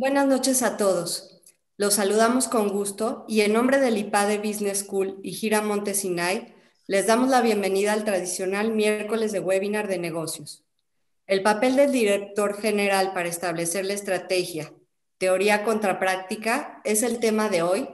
Buenas noches a todos. Los saludamos con gusto y en nombre del IPADE Business School y Gira Monte Sinai, les damos la bienvenida al tradicional miércoles de webinar de negocios. El papel del director general para establecer la estrategia, teoría contra práctica, es el tema de hoy,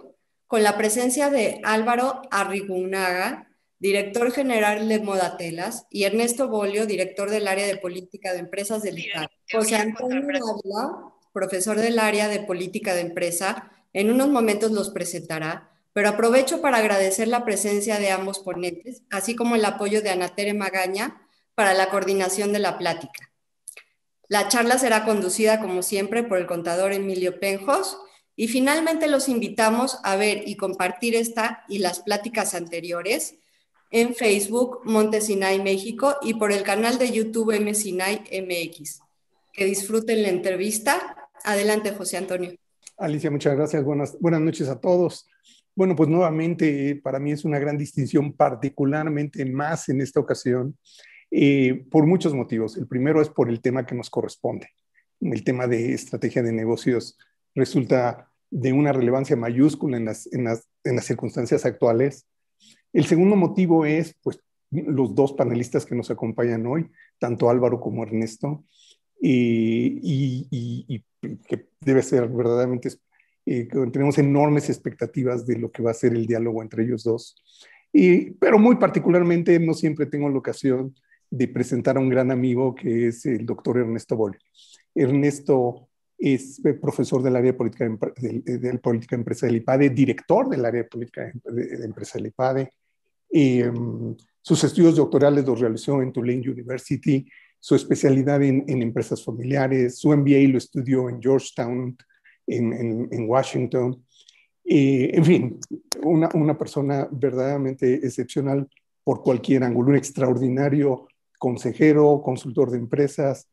con la presencia de Álvaro Arrigunaga, director general de Modatelas, y Ernesto Bolio, director del área de política de empresas del IPADE. José Antonio Ávila, profesor del área de política de empresa, en unos momentos los presentará, pero aprovecho para agradecer la presencia de ambos ponentes, así como el apoyo de Ana Tere Magaña para la coordinación de la plática. La charla será conducida, como siempre, por el contador Emilio Penjos, y finalmente los invitamos a ver y compartir esta y las pláticas anteriores en Facebook Monte Sinai México y por el canal de YouTube M Sinai MX. Que disfruten la entrevista. Adelante, José Antonio. Alicia, muchas gracias. Buenas noches a todos. Bueno, pues nuevamente para mí es una gran distinción, particularmente más en esta ocasión, por muchos motivos. El primero es por el tema que nos corresponde. El tema de estrategia de negocios resulta de una relevancia mayúscula en las circunstancias actuales. El segundo motivo es, pues, los dos panelistas que nos acompañan hoy, tanto Álvaro como Ernesto, y que debe ser verdaderamente, tenemos enormes expectativas de lo que va a ser el diálogo entre ellos dos. Pero muy particularmente no siempre tengo la ocasión de presentar a un gran amigo que es el doctor Ernesto Bolio. Ernesto es profesor del área de política de empresa del IPADE, director del área de política de empresa del IPADE. Sus estudios doctorales los realizó en Tulane University, su especialidad en empresas familiares, su MBA lo estudió en Georgetown, en Washington. En fin, una persona verdaderamente excepcional por cualquier ángulo, un extraordinario consejero, consultor de empresas.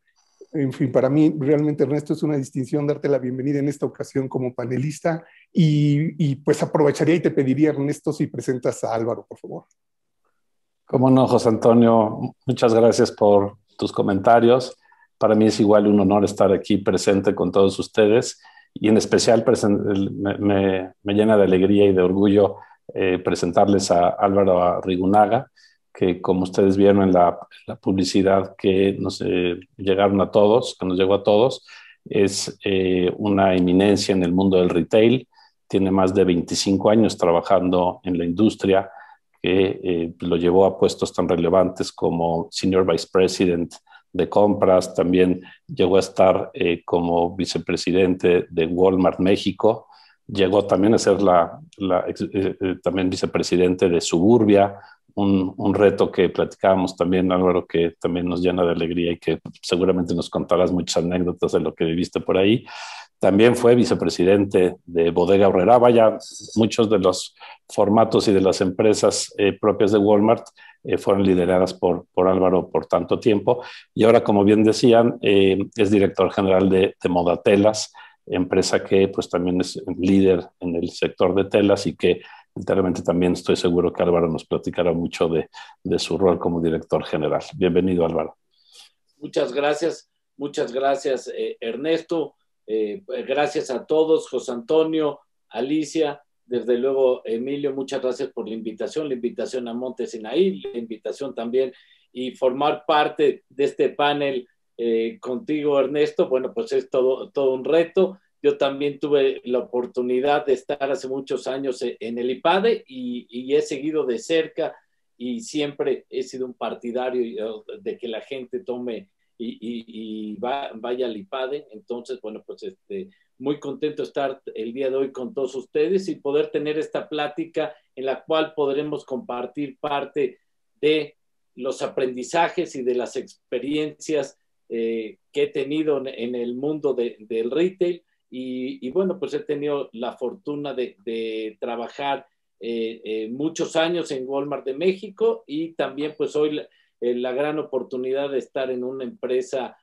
En fin, para mí realmente, Ernesto, es una distinción darte la bienvenida en esta ocasión como panelista y pues aprovecharía y te pediría, Ernesto, si presentas a Álvaro, por favor. Cómo no, José Antonio, muchas gracias por tus comentarios. Para mí es igual un honor estar aquí presente con todos ustedes y en especial me llena de alegría y de orgullo presentarles a Álvaro Arrigunaga, que como ustedes vieron en la publicidad que nos llegaron a todos, que nos llegó a todos, es una eminencia en el mundo del retail, tiene más de 25 años trabajando en la industria, que lo llevó a puestos tan relevantes como Senior Vice President de compras, también llegó a estar como vicepresidente de Walmart México, llegó también a ser también vicepresidente de Suburbia, un reto que platicábamos también, Álvaro, que también nos llena de alegría y que seguramente nos contarás muchas anécdotas de lo que viviste por ahí. También fue vicepresidente de Bodega Aurrerá. Vaya, muchos de los formatos y de las empresas propias de Walmart fueron lideradas por Álvaro por tanto tiempo. Y ahora, como bien decían, es director general de Modatelas, empresa que pues también es líder en el sector de telas y que literalmente también estoy seguro que Álvaro nos platicará mucho de su rol como director general. Bienvenido, Álvaro. Muchas gracias, Ernesto. Gracias a todos, José Antonio, Alicia, desde luego Emilio, muchas gracias por la invitación a Monte Sinaí, la invitación también y formar parte de este panel contigo, Ernesto. Bueno, pues es todo un reto. Yo también tuve la oportunidad de estar hace muchos años en el IPADE y he seguido de cerca y siempre he sido un partidario de que la gente tome y vaya al IPADE. Entonces, bueno, pues muy contento de estar el día de hoy con todos ustedes y poder tener esta plática en la cual podremos compartir parte de los aprendizajes y de las experiencias que he tenido en el mundo del retail y bueno, pues he tenido la fortuna de trabajar muchos años en Walmart de México y también pues hoy la gran oportunidad de estar en una empresa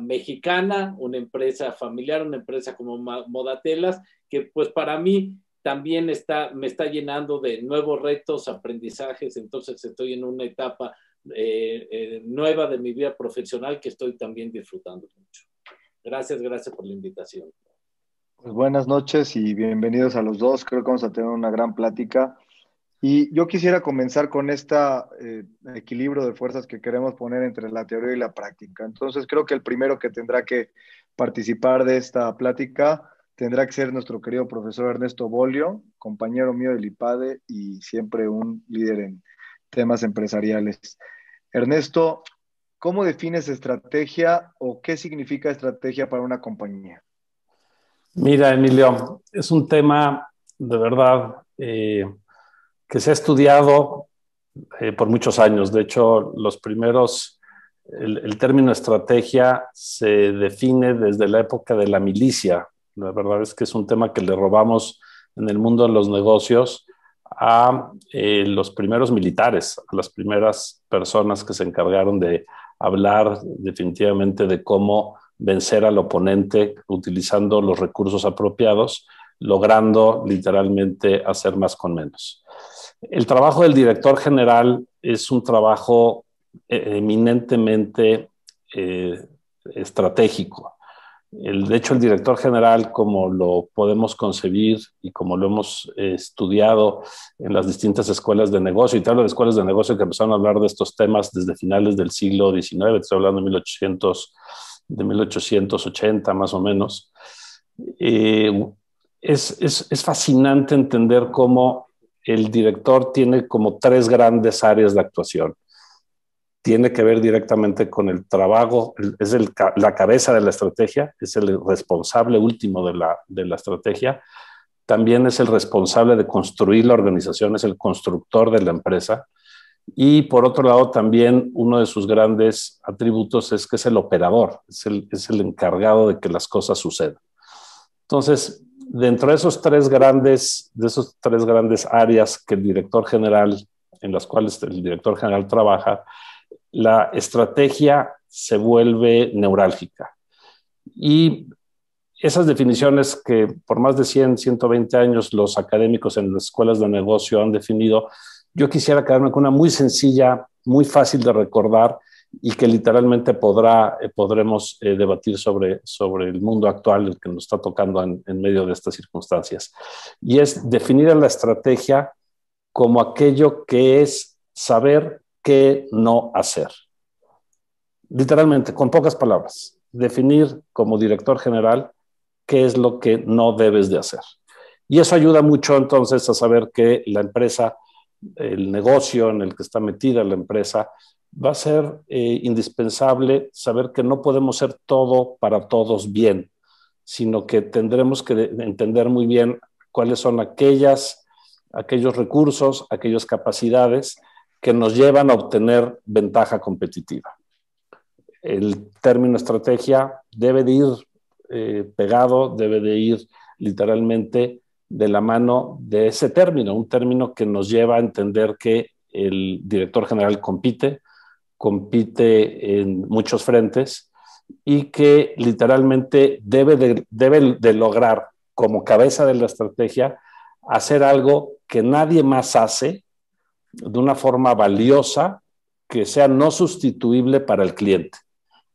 mexicana, una empresa familiar, una empresa como Modatelas, que pues para mí también me está llenando de nuevos retos, aprendizajes. Entonces estoy en una etapa nueva de mi vida profesional que estoy también disfrutando mucho. Gracias por la invitación. Pues buenas noches y bienvenidos a los dos. Creo que vamos a tener una gran plática. Y yo quisiera comenzar con este equilibrio de fuerzas que queremos poner entre la teoría y la práctica. Entonces, creo que el primero que tendrá que participar de esta plática tendrá que ser nuestro querido profesor Ernesto Bolio, compañero mío del IPADE y siempre un líder en temas empresariales. Ernesto, ¿cómo defines estrategia o qué significa estrategia para una compañía? Mira, Emilio, es un tema de verdad que se ha estudiado por muchos años. De hecho, el término estrategia se define desde la época de la milicia. La verdad es que es un tema que le robamos en el mundo de los negocios a los primeros militares, a las primeras personas que se encargaron de hablar definitivamente de cómo vencer al oponente utilizando los recursos apropiados, logrando literalmente hacer más con menos. El trabajo del director general es un trabajo eminentemente estratégico. De hecho, el director general, como lo podemos concebir y como lo hemos estudiado en las distintas escuelas de negocio, y te hablo de escuelas de negocio que empezaron a hablar de estos temas desde finales del siglo XIX, estoy hablando de 1880 más o menos, es fascinante entender cómo el director tiene como tres grandes áreas de actuación. Tiene que ver directamente con el trabajo, la cabeza de la estrategia, es el responsable último de la estrategia, también es el responsable de construir la organización, es el constructor de la empresa, y por otro lado también uno de sus grandes atributos es que es el operador, es el encargado de que las cosas sucedan. Entonces, dentro de esos tres grandes áreas que el director general, en las cuales el director general trabaja, la estrategia se vuelve neurálgica. Y esas definiciones que por más de 100, 120 años los académicos en las escuelas de negocio han definido, yo quisiera quedarme con una muy sencilla, muy fácil de recordar y que literalmente podremos debatir sobre el mundo actual, el que nos está tocando en medio de estas circunstancias. Y es definir a la estrategia como aquello que es saber qué no hacer. Literalmente, con pocas palabras, definir como director general qué es lo que no debes de hacer. Y eso ayuda mucho entonces a saber que la empresa, el negocio en el que está metida la empresa, va a ser indispensable saber que no podemos ser todo para todos bien, sino que tendremos que entender muy bien cuáles son aquellos recursos, aquellas capacidades que nos llevan a obtener ventaja competitiva. El término estrategia debe de ir pegado, debe de ir literalmente de la mano de ese término, un término que nos lleva a entender que el director general compite en muchos frentes y que literalmente debe de lograr como cabeza de la estrategia hacer algo que nadie más hace de una forma valiosa que sea no sustituible para el cliente.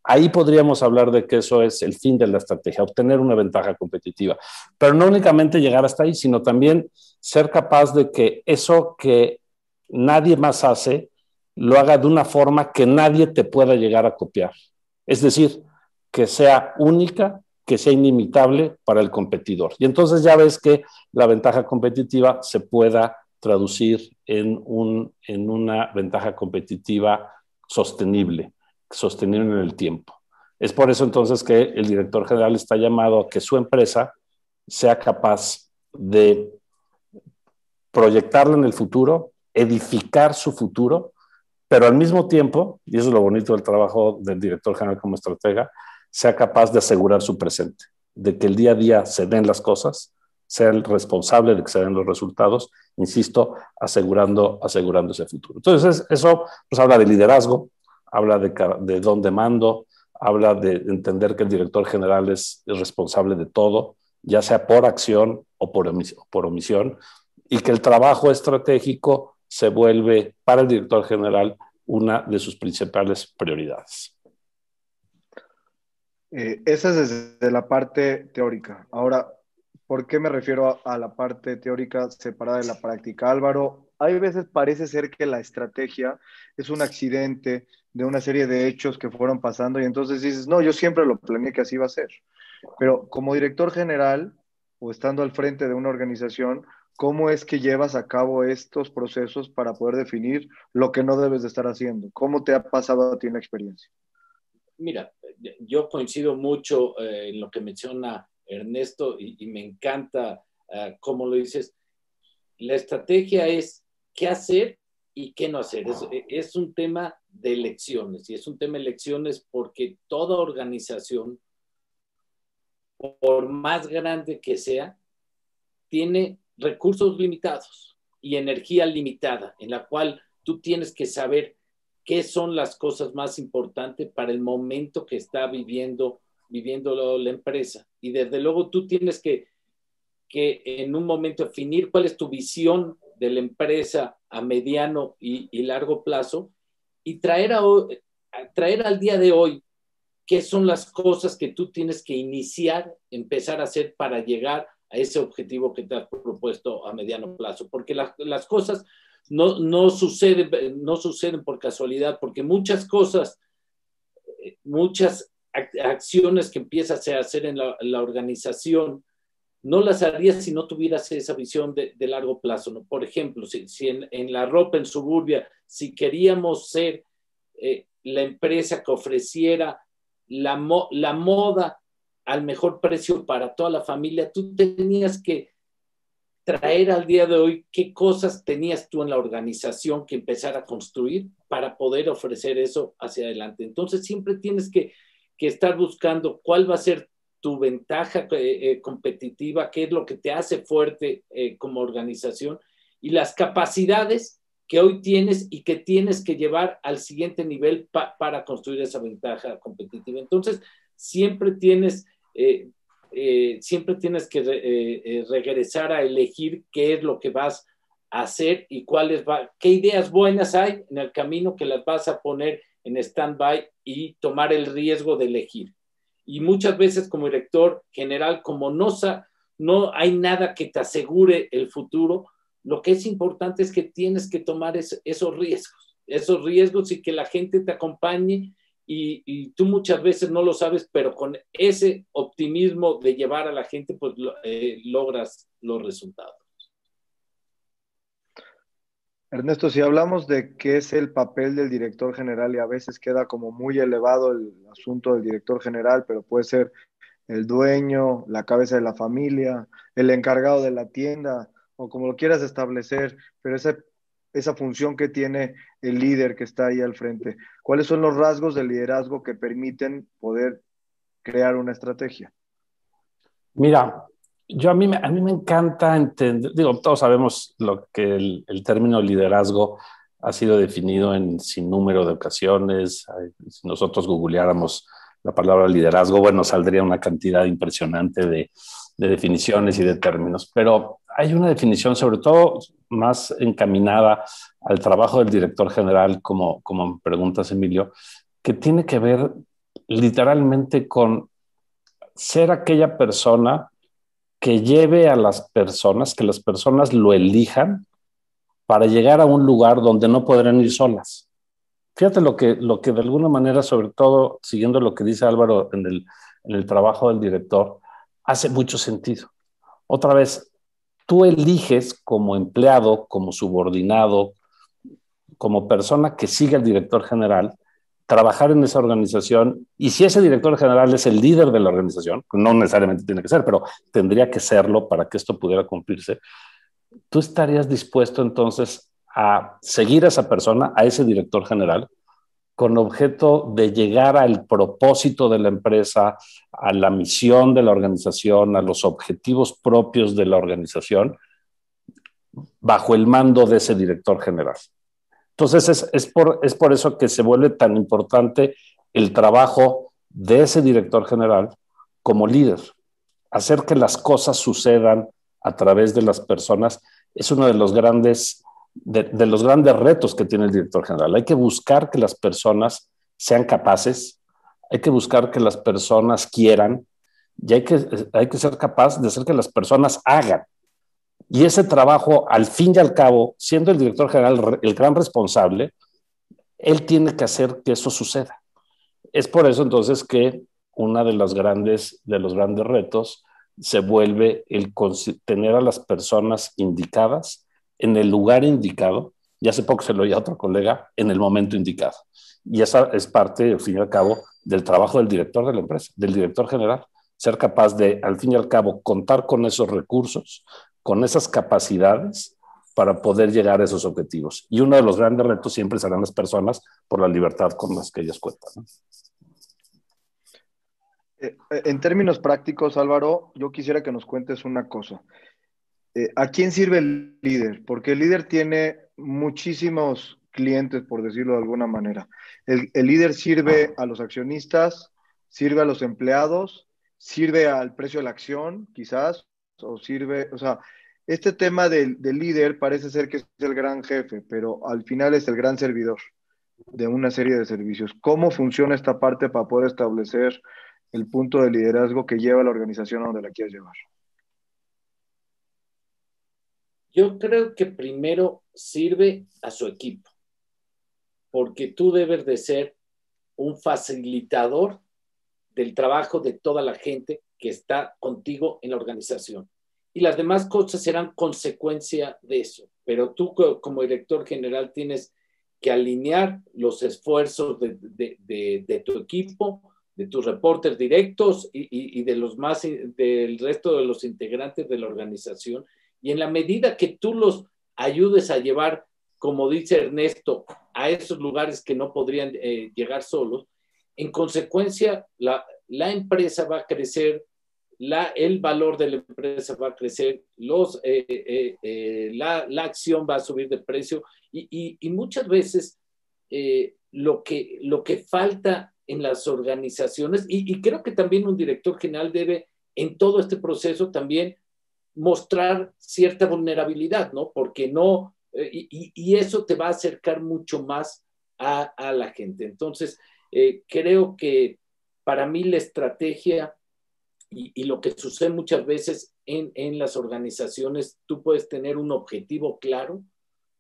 Ahí podríamos hablar de que eso es el fin de la estrategia, obtener una ventaja competitiva. Pero no únicamente llegar hasta ahí, sino también ser capaz de que eso que nadie más hace, lo haga de una forma que nadie te pueda llegar a copiar. Es decir, que sea única, que sea inimitable para el competidor. Y entonces ya ves que la ventaja competitiva se pueda traducir en una ventaja competitiva sostenible en el tiempo. Es por eso entonces que el director general está llamado a que su empresa sea capaz de proyectarla en el futuro, edificar su futuro, pero al mismo tiempo, y eso es lo bonito del trabajo del director general como estratega, sea capaz de asegurar su presente, de que el día a día se den las cosas, sea el responsable de que se den los resultados, insisto, asegurando ese futuro. Entonces, eso pues habla de liderazgo, habla de dónde mando, habla de entender que el director general es responsable de todo, ya sea por acción o por omisión, y que el trabajo estratégico se vuelve para el director general una de sus principales prioridades. Esa es desde la parte teórica. Ahora, ¿Por qué me refiero a la parte teórica separada de la práctica? Álvaro, hay veces parece ser que la estrategia es un accidente de una serie de hechos que fueron pasando y entonces dices, no, yo siempre lo planeé que así iba a ser. Pero como director general o estando al frente de una organización, ¿cómo es que llevas a cabo estos procesos para poder definir lo que no debes de estar haciendo? ¿Cómo te ha pasado a ti en la experiencia? Mira, yo coincido mucho en lo que menciona Ernesto y me encanta cómo lo dices. La estrategia es qué hacer y qué no hacer. Es un tema de elecciones y es un tema de elecciones porque toda organización, por más grande que sea, tiene recursos limitados y energía limitada, en la cual tú tienes que saber qué son las cosas más importantes para el momento que está viviendo la empresa. Y desde luego tú tienes que en un momento definir cuál es tu visión de la empresa a mediano y largo plazo y traer al día de hoy qué son las cosas que tú tienes que iniciar, empezar a hacer para llegar a ese objetivo que te has propuesto a mediano plazo. Porque las cosas no suceden por casualidad, porque muchas cosas, muchas acciones que empiezas a hacer en la organización, no las harías si no tuvieras esa visión de largo plazo, ¿no? Por ejemplo, si en la ropa en Suburbia, si queríamos ser la empresa que ofreciera la moda al mejor precio para toda la familia, tú tenías que traer al día de hoy qué cosas tenías tú en la organización que empezar a construir para poder ofrecer eso hacia adelante. Entonces siempre tienes que estar buscando cuál va a ser tu ventaja competitiva, qué es lo que te hace fuerte como organización y las capacidades que hoy tienes y que tienes que llevar al siguiente nivel para construir esa ventaja competitiva. Entonces, siempre tienes que regresar a elegir qué es lo que vas a hacer y qué ideas buenas hay en el camino que las vas a poner en stand-by y tomar el riesgo de elegir. Y muchas veces como director general, como no hay nada que te asegure el futuro, lo que es importante es que tienes que tomar esos riesgos y que la gente te acompañe y tú muchas veces no lo sabes, pero con ese optimismo de llevar a la gente, pues logras los resultados. Ernesto, si hablamos de qué es el papel del director general y a veces queda como muy elevado el asunto del director general, pero puede ser el dueño, la cabeza de la familia, el encargado de la tienda, o como lo quieras establecer, pero esa función que tiene el líder que está ahí al frente. ¿Cuáles son los rasgos de liderazgo que permiten poder crear una estrategia? Mira, a mí me encanta entender, digo, todos sabemos lo que el término liderazgo ha sido definido en sinnúmero de ocasiones. Si nosotros googleáramos la palabra liderazgo, bueno, saldría una cantidad impresionante de definiciones y de términos, pero hay una definición sobre todo más encaminada al trabajo del director general, como me preguntas, Emilio, que tiene que ver literalmente con ser aquella persona que lleve a las personas, que las personas lo elijan para llegar a un lugar donde no podrán ir solas. Fíjate lo que de alguna manera, sobre todo siguiendo lo que dice Álvaro en el trabajo del director, hace mucho sentido. Otra vez, tú eliges como empleado, como subordinado, como persona que sigue al director general, trabajar en esa organización, y si ese director general es el líder de la organización, no necesariamente tiene que ser, pero tendría que serlo para que esto pudiera cumplirse, tú estarías dispuesto entonces a seguir a esa persona, a ese director general, con objeto de llegar al propósito de la empresa, a la misión de la organización, a los objetivos propios de la organización, bajo el mando de ese director general. Entonces es por eso que se vuelve tan importante el trabajo de ese director general como líder. Hacer que las cosas sucedan a través de las personas es uno de los grandes retos que tiene el director general. Hay que buscar que las personas sean capaces, hay que buscar que las personas quieran y hay que ser capaz de hacer que las personas hagan. Y ese trabajo, al fin y al cabo, siendo el director general el gran responsable, él tiene que hacer que eso suceda. Es por eso entonces que uno de los grandes retos se vuelve el tener a las personas indicadas en el lugar indicado, y hace poco se lo oía a otro colega, en el momento indicado. Y esa es parte, al fin y al cabo, del trabajo del director de la empresa, del director general, ser capaz de, al fin y al cabo, contar con esos recursos, con esas capacidades para poder llegar a esos objetivos. Y uno de los grandes retos siempre serán las personas por la libertad con las que ellas cuentan, ¿no? En términos prácticos, Álvaro, yo quisiera que nos cuentes una cosa. ¿A quién sirve el líder? Porque el líder tiene muchísimos clientes, por decirlo de alguna manera. El líder sirve a los accionistas, sirve a los empleados, sirve al precio de la acción, quizás, o sirve, o sea, este tema del líder parece ser que es el gran jefe, pero al final es el gran servidor de una serie de servicios. ¿Cómo funciona esta parte para poder establecer el punto de liderazgo que lleva a la organización a donde la quieres llevar? Yo creo que primero sirve a su equipo, porque tú debes de ser un facilitador del trabajo de toda la gente que está contigo en la organización. Y las demás cosas serán consecuencia de eso. Pero tú como director general tienes que alinear los esfuerzos de tu equipo, de tus reportes directos y de los más, del resto de los integrantes de la organización. Y en la medida que tú los ayudes a llevar, como dice Ernesto, a esos lugares que no podrían llegar solos, en consecuencia la empresa va a crecer, el valor de la empresa va a crecer, la acción va a subir de precio y muchas veces lo que falta en las organizaciones, y creo que también un director general debe en todo este proceso también mostrar cierta vulnerabilidad, ¿no? Porque no, y eso te va a acercar mucho más a la gente. Entonces, creo que para mí la estrategia y lo que sucede muchas veces en las organizaciones, tú puedes tener un objetivo claro,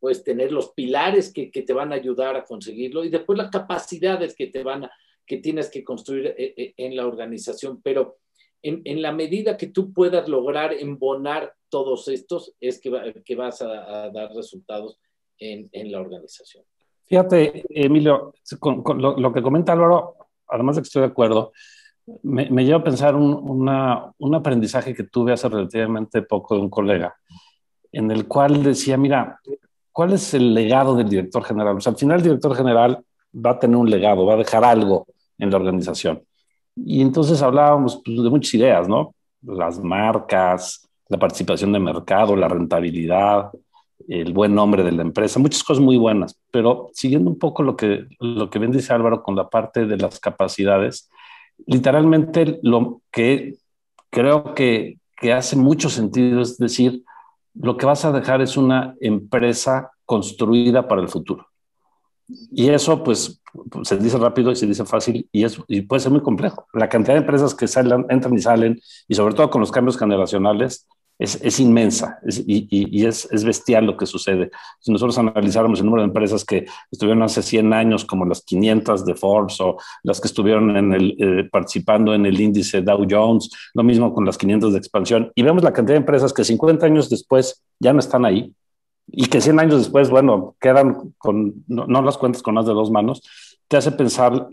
puedes tener los pilares que te van a ayudar a conseguirlo y después las capacidades que tienes que construir en la organización, pero en la medida que tú puedas lograr embonar todos estos, es que vas a dar resultados en la organización. Fíjate, Emilio, con lo que comenta Álvaro, además de que estoy de acuerdo, me lleva a pensar un aprendizaje que tuve hace relativamente poco de un colega, en el cual decía, mira, ¿cuál es el legado del director general? O sea, al final el director general va a tener un legado, va a dejar algo en la organización. Y entonces hablábamos pues, de muchas ideas, ¿no? Las marcas, la participación de mercado, la rentabilidad, el buen nombre de la empresa, muchas cosas muy buenas. Pero siguiendo un poco lo que bien dice Álvaro con la parte de las capacidades, literalmente lo que creo que hace mucho sentido es decir, lo que vas a dejar es una empresa construida para el futuro. Y eso, pues, se dice rápido y se dice fácil y puede ser muy complejo. La cantidad de empresas que entran y salen, y sobre todo con los cambios generacionales, es inmensa y es bestial lo que sucede. Si nosotros analizáramos el número de empresas que estuvieron hace 100 años, como las 500 de Forbes o las que estuvieron participando en el índice Dow Jones, lo mismo con las 500 de expansión, y vemos la cantidad de empresas que 50 años después ya no están ahí, y que 100 años después, bueno, quedan no las cuentas con más de dos manos, te hace pensar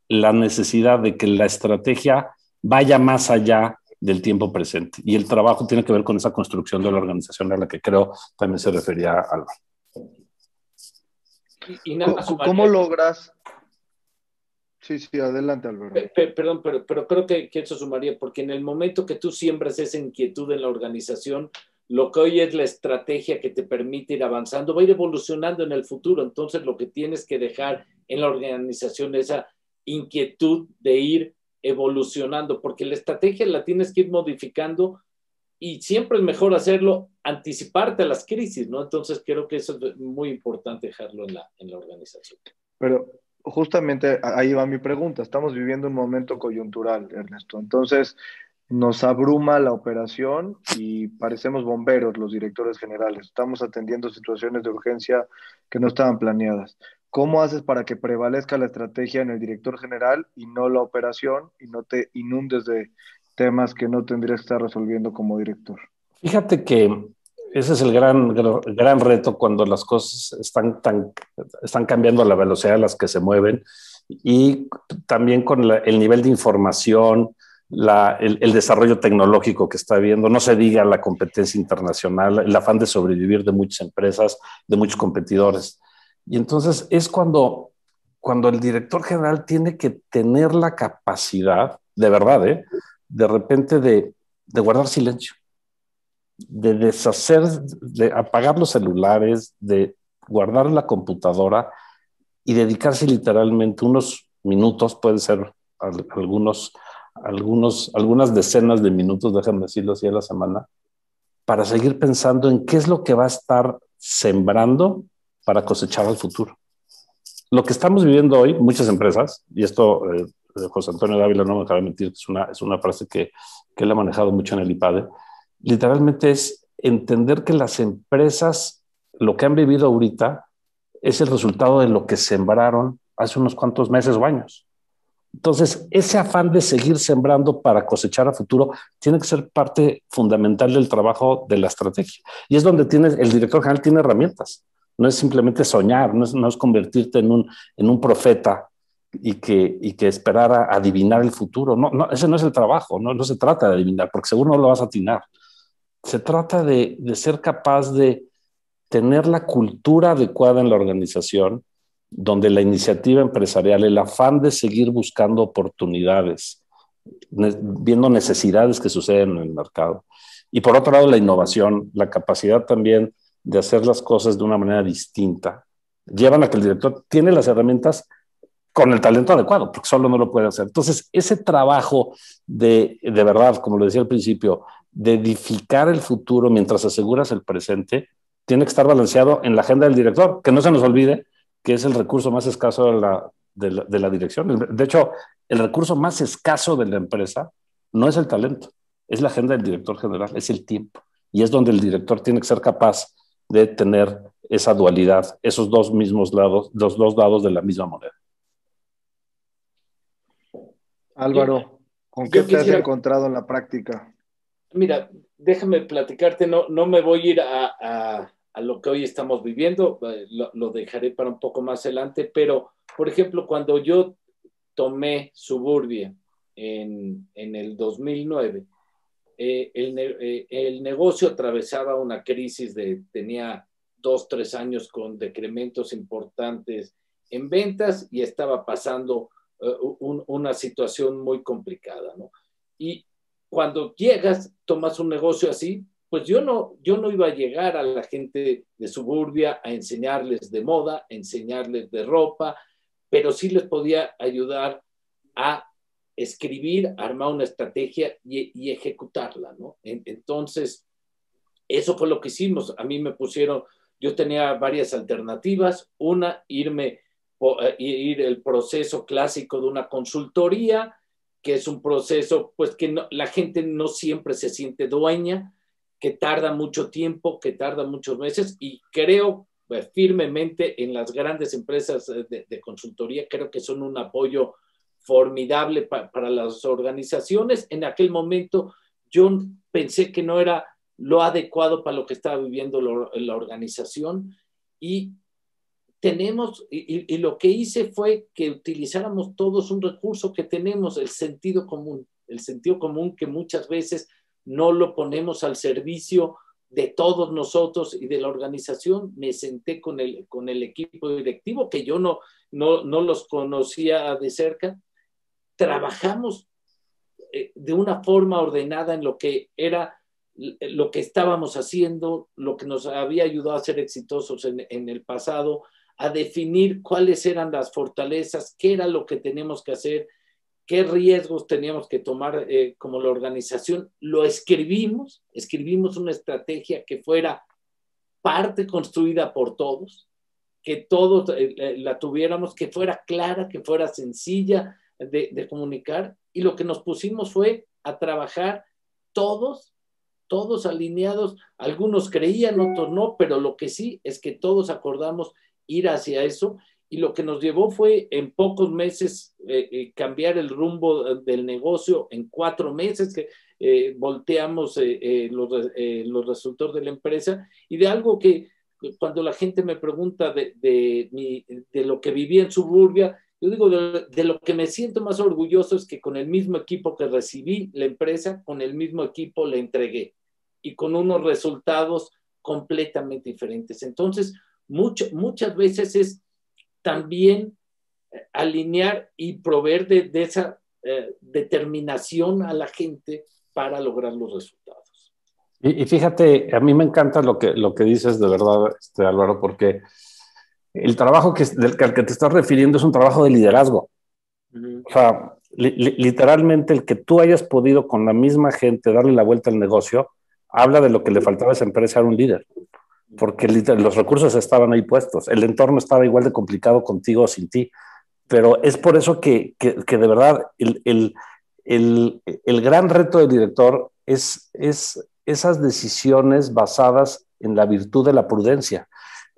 la necesidad de que la estrategia vaya más allá del tiempo presente. Y el trabajo tiene que ver con esa construcción de la organización a la que creo también se refería Álvaro. Y nada más ¿Cómo logras? Sí, adelante, Álvaro. Perdón, pero creo que eso sumaría, porque en el momento que tú siembras esa inquietud en la organización, lo que hoy es la estrategia que te permite ir avanzando, va a ir evolucionando en el futuro. Entonces, lo que tienes que dejar en la organización es esa inquietud de ir evolucionando, porque la estrategia la tienes que ir modificando y siempre es mejor hacerlo, anticiparte a las crisis, ¿no? Entonces, creo que eso es muy importante dejarlo en la organización. Pero justamente ahí va mi pregunta. Estamos viviendo un momento coyuntural, Ernesto. Entonces, nos abruma la operación y parecemos bomberos los directores generales. Estamos atendiendo situaciones de urgencia que no estaban planeadas. ¿Cómo haces para que prevalezca la estrategia en el director general y no la operación y no te inundes de temas que no tendrías que estar resolviendo como director? Fíjate que ese es el gran reto cuando las cosas están cambiando a la velocidad a las que se mueven y también con el nivel de información, el desarrollo tecnológico que está habiendo, no se diga la competencia internacional, el afán de sobrevivir de muchas empresas, de muchos competidores. Y entonces es cuando el director general tiene que tener la capacidad, de verdad, de repente de guardar silencio, de deshacer, de apagar los celulares, de guardar la computadora y dedicarse literalmente unos minutos, pueden ser algunas decenas de minutos, déjenme decirlo así, a la semana, para seguir pensando en qué es lo que va a estar sembrando para cosechar al futuro. Lo que estamos viviendo hoy, muchas empresas, y esto José Antonio Dávila no me dejará mentir, es una frase que él ha manejado mucho en el IPADE, literalmente es entender que las empresas, lo que han vivido ahorita, es el resultado de lo que sembraron hace unos cuantos meses o años. Entonces, ese afán de seguir sembrando para cosechar a futuro tiene que ser parte fundamental del trabajo de la estrategia. Y es donde el director general tiene herramientas. No es simplemente soñar, no es convertirte en un profeta y que esperar a adivinar el futuro. No, ese no es el trabajo, no se trata de adivinar, porque seguro no lo vas a atinar. Se trata de ser capaz de tener la cultura adecuada en la organización, donde la iniciativa empresarial, el afán de seguir buscando oportunidades, viendo necesidades que suceden en el mercado. Y por otro lado, la innovación, la capacidad también de hacer las cosas de una manera distinta, llevan a que el director tiene las herramientas con el talento adecuado, porque solo no lo puede hacer. Entonces, ese trabajo de verdad, como lo decía al principio, de edificar el futuro mientras aseguras el presente, tiene que estar balanceado en la agenda del director, que no se nos olvide que es el recurso más escaso de la dirección. De hecho, el recurso más escaso de la empresa no es el talento, es la agenda del director general, es el tiempo. Y es donde el director tiene que ser capaz de tener esa dualidad, esos dos mismos lados, los dos lados de la misma moneda. Álvaro, ¿con qué te has encontrado en la práctica? Mira, déjame platicarte, no me voy a ir a lo que hoy estamos viviendo, lo dejaré para un poco más adelante, pero, por ejemplo, cuando yo tomé Suburbia en el 2009, el negocio atravesaba una crisis tenía 2-3 años con decrementos importantes en ventas y estaba pasando una situación muy complicada, ¿no? Y cuando llegas, tomas un negocio así, pues yo no iba a llegar a la gente de Suburbia a enseñarles de moda, a enseñarles de ropa, pero sí les podía ayudar a escribir, armar una estrategia y ejecutarla, ¿no? Entonces, eso fue lo que hicimos. A mí me pusieron, yo tenía varias alternativas. Una, ir el proceso clásico de una consultoría, que es un proceso, pues que la gente no siempre se siente dueña, que tarda mucho tiempo, que tarda muchos meses, y creo firmemente en las grandes empresas de consultoría, creo que son un apoyo formidable para las organizaciones. En aquel momento yo pensé que no era lo adecuado para lo que estaba viviendo la organización y lo que hice fue que utilizáramos todos un recurso que tenemos, el sentido común que muchas veces no lo ponemos al servicio de todos nosotros y de la organización. Me senté con el equipo directivo, que yo no los conocía de cerca. Trabajamos de una forma ordenada en lo que era lo que estábamos haciendo, lo que nos había ayudado a ser exitosos en el pasado, a definir cuáles eran las fortalezas, qué era lo que teníamos que hacer, qué riesgos teníamos que tomar como la organización. Lo escribimos una estrategia que fuera parte construida por todos, que todos la tuviéramos, que fuera clara, que fuera sencilla de comunicar, y lo que nos pusimos fue a trabajar todos alineados. Algunos creían, otros no, pero lo que sí es que todos acordamos ir hacia eso, y lo que nos llevó fue en pocos meses cambiar el rumbo del negocio. En 4 meses que volteamos los resultados de la empresa, y de algo que cuando la gente me pregunta de lo que viví en Suburbia, yo digo, de lo que me siento más orgulloso es que con el mismo equipo que recibí la empresa, con el mismo equipo la entregué, y con unos resultados completamente diferentes. Entonces, muchas veces es también alinear y proveer de esa determinación a la gente para lograr los resultados. Y fíjate, a mí me encanta lo que dices de verdad, Álvaro, porque el trabajo al que te estás refiriendo es un trabajo de liderazgo. O sea, literalmente el que tú hayas podido con la misma gente darle la vuelta al negocio, habla de lo que le faltaba a esa empresa, era un líder. Porque los recursos estaban ahí puestos, el entorno estaba igual de complicado contigo o sin ti. Pero es por eso que de verdad el gran reto del director es esas decisiones basadas en la virtud de la prudencia,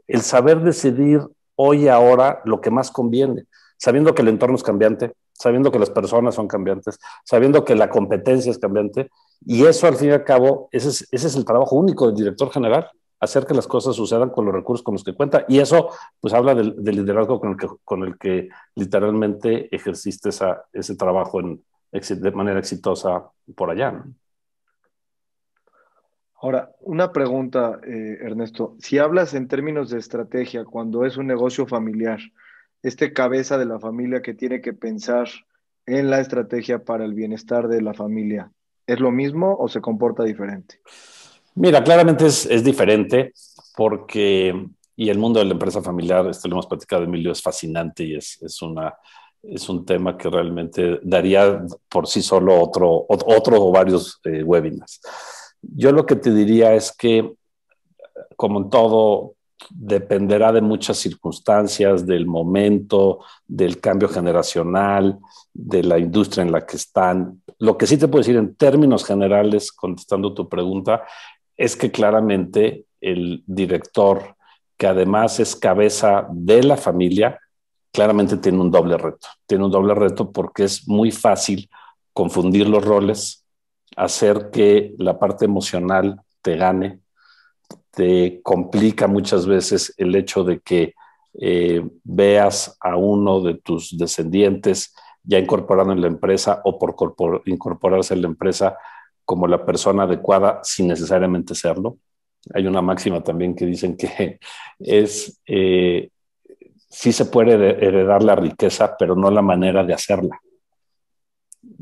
el saber decidir hoy y ahora lo que más conviene, sabiendo que el entorno es cambiante, sabiendo que las personas son cambiantes, sabiendo que la competencia es cambiante, y eso al fin y al cabo, ese es el trabajo único del director general, hacer que las cosas sucedan con los recursos con los que cuenta, y eso pues habla del liderazgo con el que literalmente ejerciste ese trabajo de manera exitosa por allá, ¿no? Ahora, una pregunta, Ernesto. Si hablas en términos de estrategia, cuando es un negocio familiar, este cabeza de la familia que tiene que pensar en la estrategia para el bienestar de la familia, ¿es lo mismo o se comporta diferente? Mira, claramente es diferente porque, y el mundo de la empresa familiar, esto lo hemos platicado, Emilio, es fascinante y es un tema que realmente daría por sí solo otro o varios webinars. Yo lo que te diría es que, como en todo, dependerá de muchas circunstancias, del momento, del cambio generacional, de la industria en la que están. Lo que sí te puedo decir en términos generales, contestando tu pregunta, es que claramente el director, que además es cabeza de la familia, claramente tiene un doble reto. Tiene un doble reto porque es muy fácil confundir los roles, hacer que la parte emocional te gane, te complica muchas veces el hecho de que veas a uno de tus descendientes ya incorporado en la empresa o por incorporarse en la empresa como la persona adecuada sin necesariamente serlo. Hay una máxima también que dicen que sí se puede heredar la riqueza, pero no la manera de hacerla.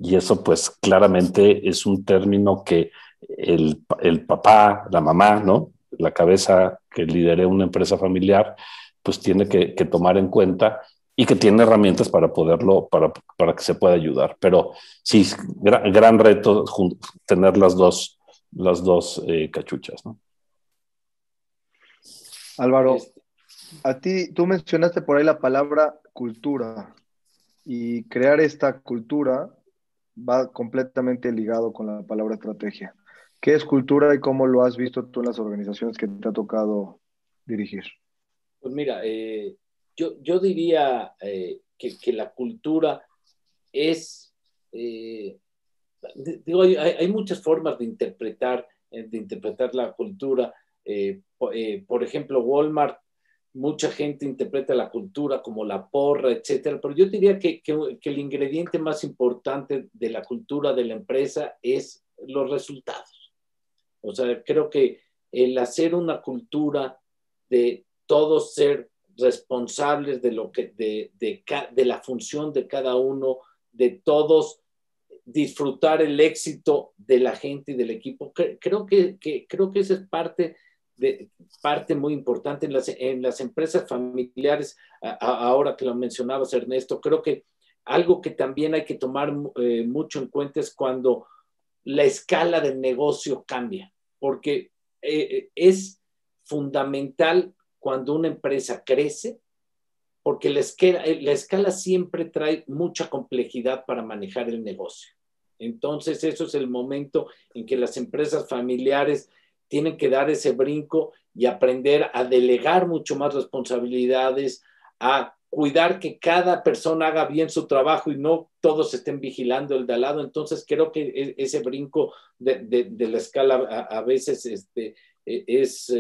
Y eso pues claramente es un término que el papá, la mamá, ¿no? La cabeza que lidere una empresa familiar, pues tiene que tomar en cuenta y que tiene herramientas para poderlo, para que se pueda ayudar. Pero sí, gran reto tener las dos cachuchas, ¿no? Álvaro, tú mencionaste por ahí la palabra cultura, y crear esta cultura va completamente ligado con la palabra estrategia. ¿Qué es cultura y cómo lo has visto tú en las organizaciones que te ha tocado dirigir? Pues mira, yo diría que la cultura es, digo, hay muchas formas de interpretar la cultura. Por ejemplo, Walmart, mucha gente interpreta la cultura como la porra, etcétera, pero yo diría que el ingrediente más importante de la cultura de la empresa es los resultados. O sea, creo que el hacer una cultura de todos ser responsables de la función de cada uno, de todos disfrutar el éxito de la gente y del equipo. Creo que esa es parte muy importante en las empresas familiares. Ahora que lo mencionabas, Ernesto, creo que algo que también hay que tomar mucho en cuenta es cuando la escala del negocio cambia, porque es fundamental cuando una empresa crece porque la escala siempre trae mucha complejidad para manejar el negocio. Entonces, eso es el momento en que las empresas familiares tienen que dar ese brinco y aprender a delegar mucho más responsabilidades, a cuidar que cada persona haga bien su trabajo y no todos estén vigilando el de al lado. Entonces, creo que ese brinco de la escala a veces es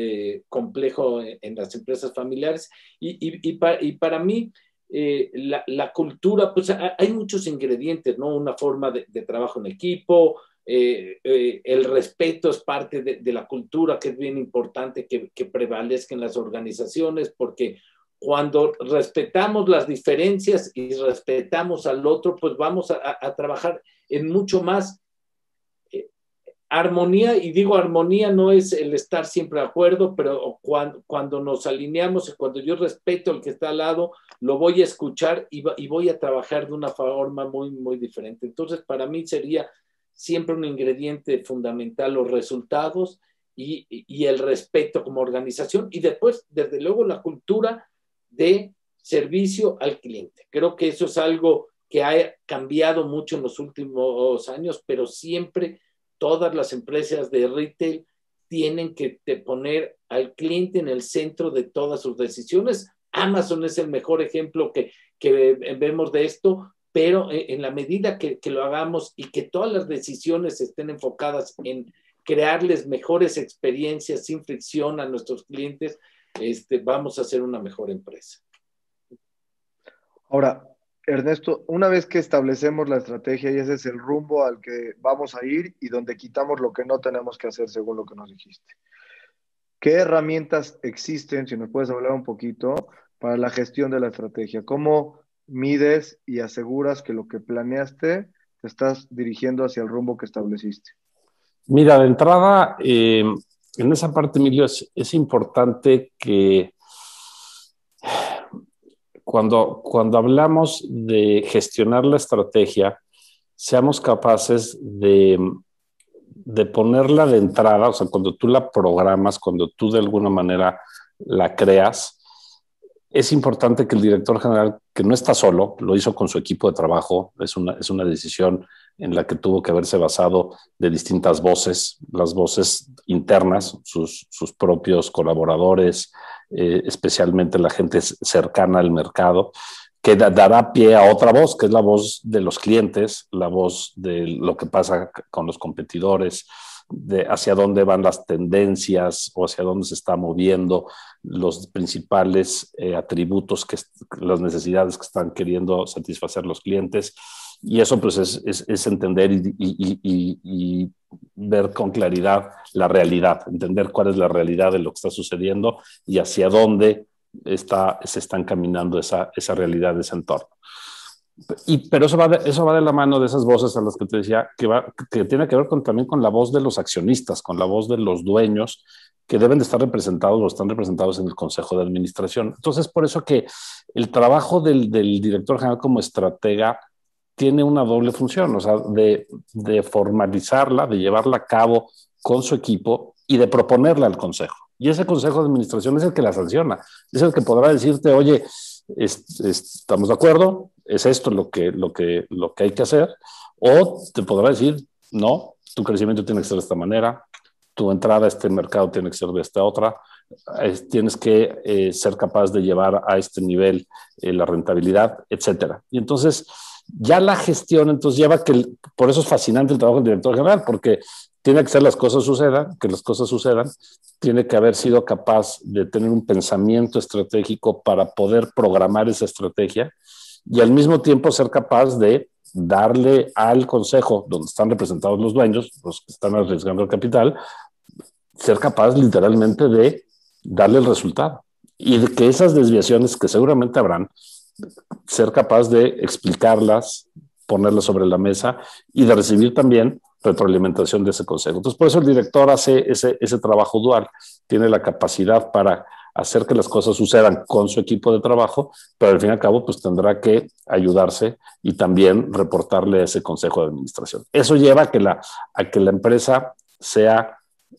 complejo en las empresas familiares. Y para mí, la cultura, pues hay muchos ingredientes, ¿no? Una forma de trabajo en equipo, el respeto es parte de la cultura, que es bien importante que prevalezca en las organizaciones, porque cuando respetamos las diferencias y respetamos al otro, pues vamos a trabajar en mucho más armonía. Y digo armonía no es el estar siempre de acuerdo, pero cuando nos alineamos y cuando yo respeto al que está al lado, lo voy a escuchar y voy a trabajar de una forma muy, muy diferente. Entonces, para mí sería siempre un ingrediente fundamental los resultados y el respeto como organización, y después, desde luego, la cultura de servicio al cliente. Creo que eso es algo que ha cambiado mucho en los últimos años, pero siempre todas las empresas de retail tienen que poner al cliente en el centro de todas sus decisiones. Amazon es el mejor ejemplo que vemos de esto, pero en la medida que lo hagamos y que todas las decisiones estén enfocadas en crearles mejores experiencias sin fricción a nuestros clientes, vamos a ser una mejor empresa. Ahora, Ernesto, una vez que establecemos la estrategia y ese es el rumbo al que vamos a ir y donde quitamos lo que no tenemos que hacer según lo que nos dijiste, ¿qué herramientas existen, si nos puedes hablar un poquito, para la gestión de la estrategia? ¿Cómo mides y aseguras que lo que planeaste te estás dirigiendo hacia el rumbo que estableciste? Mira, de entrada, en esa parte, Emilio, es importante que cuando hablamos de gestionar la estrategia, seamos capaces de ponerla de entrada, o sea, cuando tú la programas, cuando tú de alguna manera la creas, es importante que el director general, que no está solo, lo hizo con su equipo de trabajo, es una decisión en la que tuvo que haberse basado de distintas voces, las voces internas, sus propios colaboradores, especialmente la gente cercana al mercado, que dará pie a otra voz, que es la voz de los clientes, la voz de lo que pasa con los competidores, de hacia dónde van las tendencias o hacia dónde se está moviendo los principales atributos, las necesidades que están queriendo satisfacer los clientes. Y eso pues es entender y ver con claridad la realidad, entender cuál es la realidad de lo que está sucediendo y hacia dónde se está encaminando esa realidad, ese entorno. Pero eso va de la mano de esas voces a las que te decía, que tiene que ver también con la voz de los accionistas, con la voz de los dueños, que deben de estar representados o están representados en el Consejo de Administración. Entonces, por eso que el trabajo del director general como estratega tiene una doble función, o sea, de formalizarla, de llevarla a cabo con su equipo y de proponerla al Consejo. Y ese Consejo de Administración es el que la sanciona, es el que podrá decirte, oye, estamos de acuerdo, es esto lo que hay que hacer, o te podrá decir, no, tu crecimiento tiene que ser de esta manera, tu entrada a este mercado tiene que ser de esta otra, tienes que ser capaz de llevar a este nivel la rentabilidad, etcétera. Y entonces, ya la gestión entonces lleva por eso es fascinante el trabajo del director general, porque tiene que ser que las cosas sucedan, tiene que haber sido capaz de tener un pensamiento estratégico para poder programar esa estrategia y al mismo tiempo ser capaz de darle al consejo, donde están representados los dueños, los que están arriesgando el capital, ser capaz literalmente de darle el resultado y de que esas desviaciones que seguramente habrán, ser capaz de explicarlas, ponerlas sobre la mesa y de recibir también retroalimentación de ese consejo. Entonces, por eso el director hace ese trabajo dual, tiene la capacidad para hacer que las cosas sucedan con su equipo de trabajo, pero al fin y al cabo pues tendrá que ayudarse y también reportarle a ese consejo de administración. Eso lleva a que la empresa sea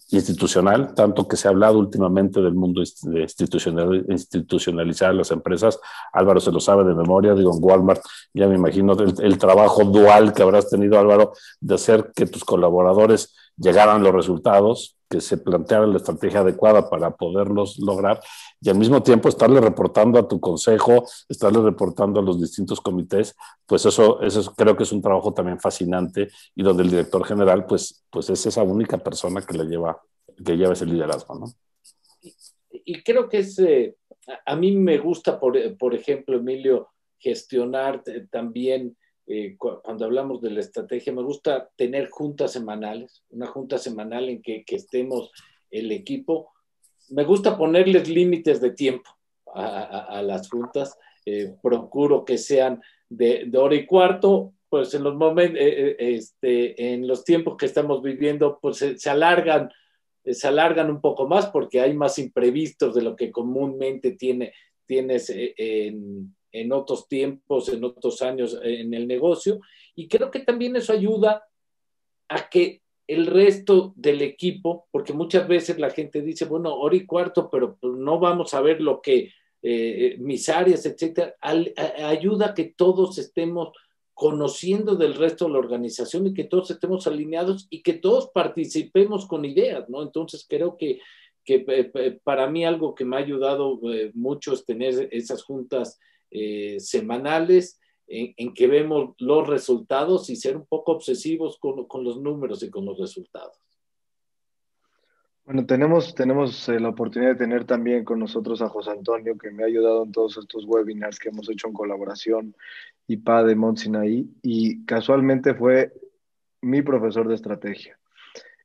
institucional, tanto que se ha hablado últimamente del mundo de institucionalizar las empresas. Álvaro se lo sabe de memoria, digo, en Walmart, ya me imagino el trabajo dual que habrás tenido, Álvaro, de hacer que tus colaboradores llegaran los resultados, que se planteara la estrategia adecuada para poderlos lograr, y al mismo tiempo estarle reportando a tu consejo, estarle reportando a los distintos comités, pues eso creo que es un trabajo también fascinante, y donde el director general pues es esa única persona que lleva ese liderazgo, ¿no? Y creo que a mí me gusta, por ejemplo, Emilio, gestionar también, cuando hablamos de la estrategia, me gusta tener juntas semanales, una junta semanal en que estemos el equipo. Me gusta ponerles límites de tiempo a las juntas. Procuro que sean de hora y cuarto, pues en los momentos, en los tiempos que estamos viviendo, pues se alargan un poco más porque hay más imprevistos de lo que comúnmente tienes en otros tiempos, en otros años en el negocio. Y creo que también eso ayuda a que el resto del equipo, porque muchas veces la gente dice, bueno, hora y cuarto, pero no vamos a ver lo que mis áreas, etcétera, ayuda a que todos estemos conociendo del resto de la organización y que todos estemos alineados y que todos participemos con ideas, ¿no? Entonces creo que para mí algo que me ha ayudado mucho es tener esas juntas semanales en que vemos los resultados y ser un poco obsesivos con los números y con los resultados. Bueno, tenemos la oportunidad de tener también con nosotros a José Antonio, que me ha ayudado en todos estos webinars que hemos hecho en colaboración, IPA de Mont Sinaí, y casualmente fue mi profesor de estrategia.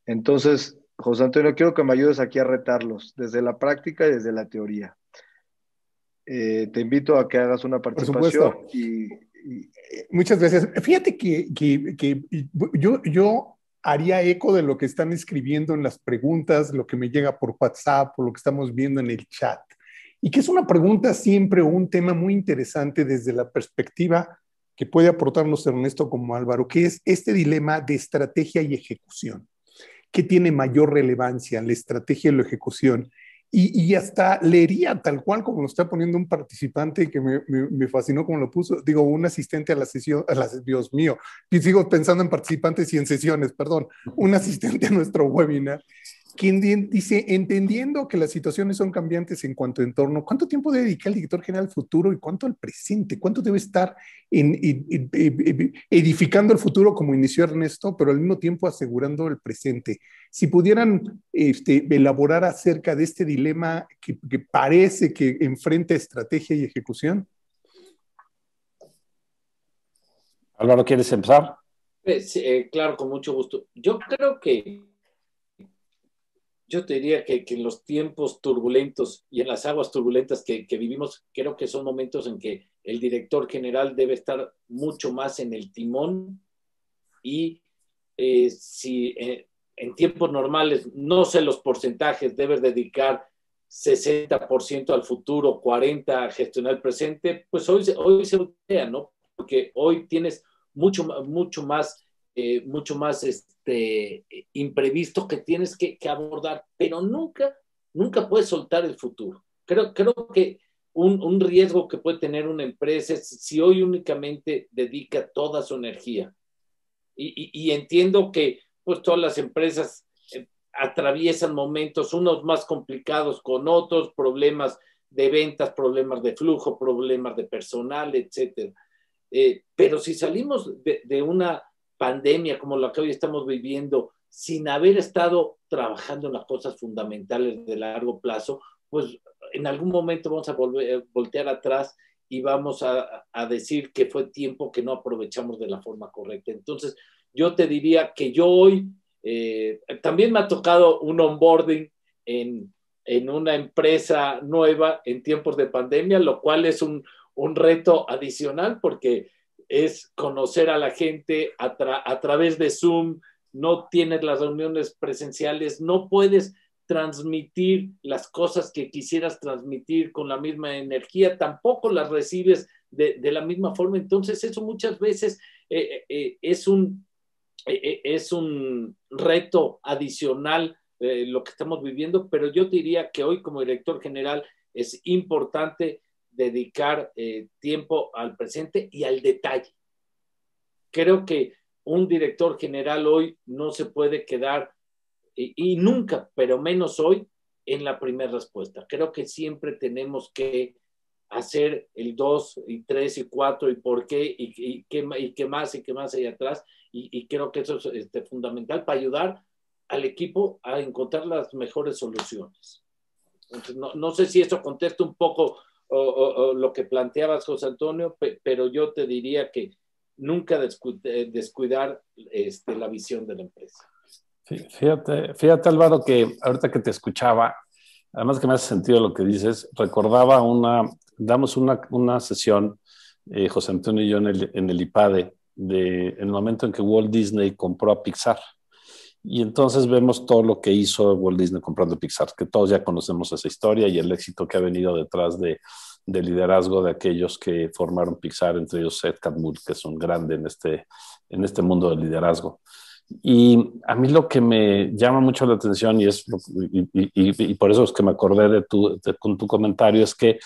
Entonces, José Antonio, quiero que me ayudes aquí a retarlos, desde la práctica y desde la teoría. Te invito a que hagas una participación. Por supuesto. Muchas gracias. Fíjate que yo haría eco de lo que están escribiendo en las preguntas, lo que me llega por WhatsApp, o lo que estamos viendo en el chat. Y que es una pregunta siempre o un tema muy interesante desde la perspectiva que puede aportarnos Ernesto como Álvaro, que es este dilema de estrategia y ejecución. ¿Qué tiene mayor relevancia, la estrategia y la ejecución? Y hasta leería tal cual como lo está poniendo un participante que me fascinó como lo puso, digo, un asistente a la sesión, Dios mío, y sigo pensando en participantes y en sesiones, perdón, un asistente a nuestro webinar, quien dice, entendiendo que las situaciones son cambiantes en cuanto a entorno, ¿cuánto tiempo debe dedicar el director general al futuro y cuánto al presente? ¿Cuánto debe estar edificando el futuro, como inició Ernesto, pero al mismo tiempo asegurando el presente? Si pudieran elaborar acerca de este dilema que parece que enfrenta estrategia y ejecución. Álvaro, ¿quieres empezar? Claro, con mucho gusto. Yo te diría que en los tiempos turbulentos y en las aguas turbulentas que vivimos, creo que son momentos en que el director general debe estar mucho más en el timón y si en tiempos normales, no sé los porcentajes, debes dedicar 60% al futuro, 40% a gestionar el presente, pues hoy se voltea, ¿no? Porque hoy tienes mucho más imprevisto que tienes que abordar, pero nunca puedes soltar el futuro. Creo que un riesgo que puede tener una empresa es si hoy únicamente dedica toda su energía. Y entiendo que pues todas las empresas atraviesan momentos, unos más complicados con otros, problemas de ventas, problemas de flujo, problemas de personal, etcétera. Pero si salimos de una pandemia como la que hoy estamos viviendo, sin haber estado trabajando en las cosas fundamentales de largo plazo, pues en algún momento vamos a voltear atrás y vamos a decir que fue tiempo que no aprovechamos de la forma correcta. Entonces, yo te diría que yo hoy, también me ha tocado un onboarding en una empresa nueva en tiempos de pandemia, lo cual es un reto adicional porque es conocer a la gente a través de Zoom, no tienes las reuniones presenciales, no puedes transmitir las cosas que quisieras transmitir con la misma energía, tampoco las recibes de la misma forma. Entonces eso muchas veces es un reto adicional lo que estamos viviendo, pero yo diría que hoy como director general es importante dedicar tiempo al presente y al detalle. Creo que un director general hoy no se puede quedar, y nunca, pero menos hoy, en la primera respuesta. Creo que siempre tenemos que hacer el 2 y 3 y 4 y por qué y qué más hay atrás, y creo que eso es fundamental para ayudar al equipo a encontrar las mejores soluciones. Entonces, no sé si eso contesta un poco o lo que planteabas, José Antonio, pero yo te diría que nunca descuidar la visión de la empresa. Fíjate, Álvaro, que ahorita que te escuchaba, además que me hace sentido lo que dices, recordaba damos una sesión, José Antonio y yo, en el IPADE, en el momento en que Walt Disney compró a Pixar. Y entonces vemos todo lo que hizo Walt Disney comprando Pixar, que todos ya conocemos esa historia y el éxito que ha venido detrás del liderazgo de aquellos que formaron Pixar, entre ellos Ed Catmull, que es un grande en este mundo del liderazgo. Y a mí lo que me llama mucho la atención, y por eso es que me acordé con tu comentario, es que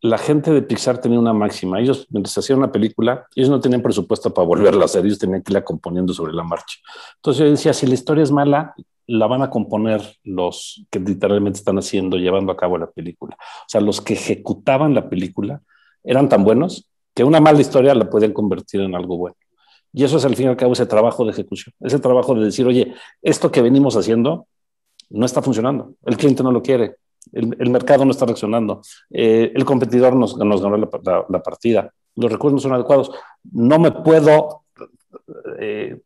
la gente de Pixar tenía una máxima. Ellos, mientras hacían una película, ellos no tenían presupuesto para volverla a hacer, ellos tenían que irla componiendo sobre la marcha. Entonces yo decía, si la historia es mala, la van a componer los que literalmente están llevando a cabo la película. O sea, los que ejecutaban la película eran tan buenos que una mala historia la podían convertir en algo bueno. Y eso es al fin y al cabo ese trabajo de ejecución, ese trabajo de decir, oye, esto que venimos haciendo no está funcionando, el cliente no lo quiere, el mercado no está reaccionando, el competidor nos ganó la partida, los recursos no son adecuados, no me puedo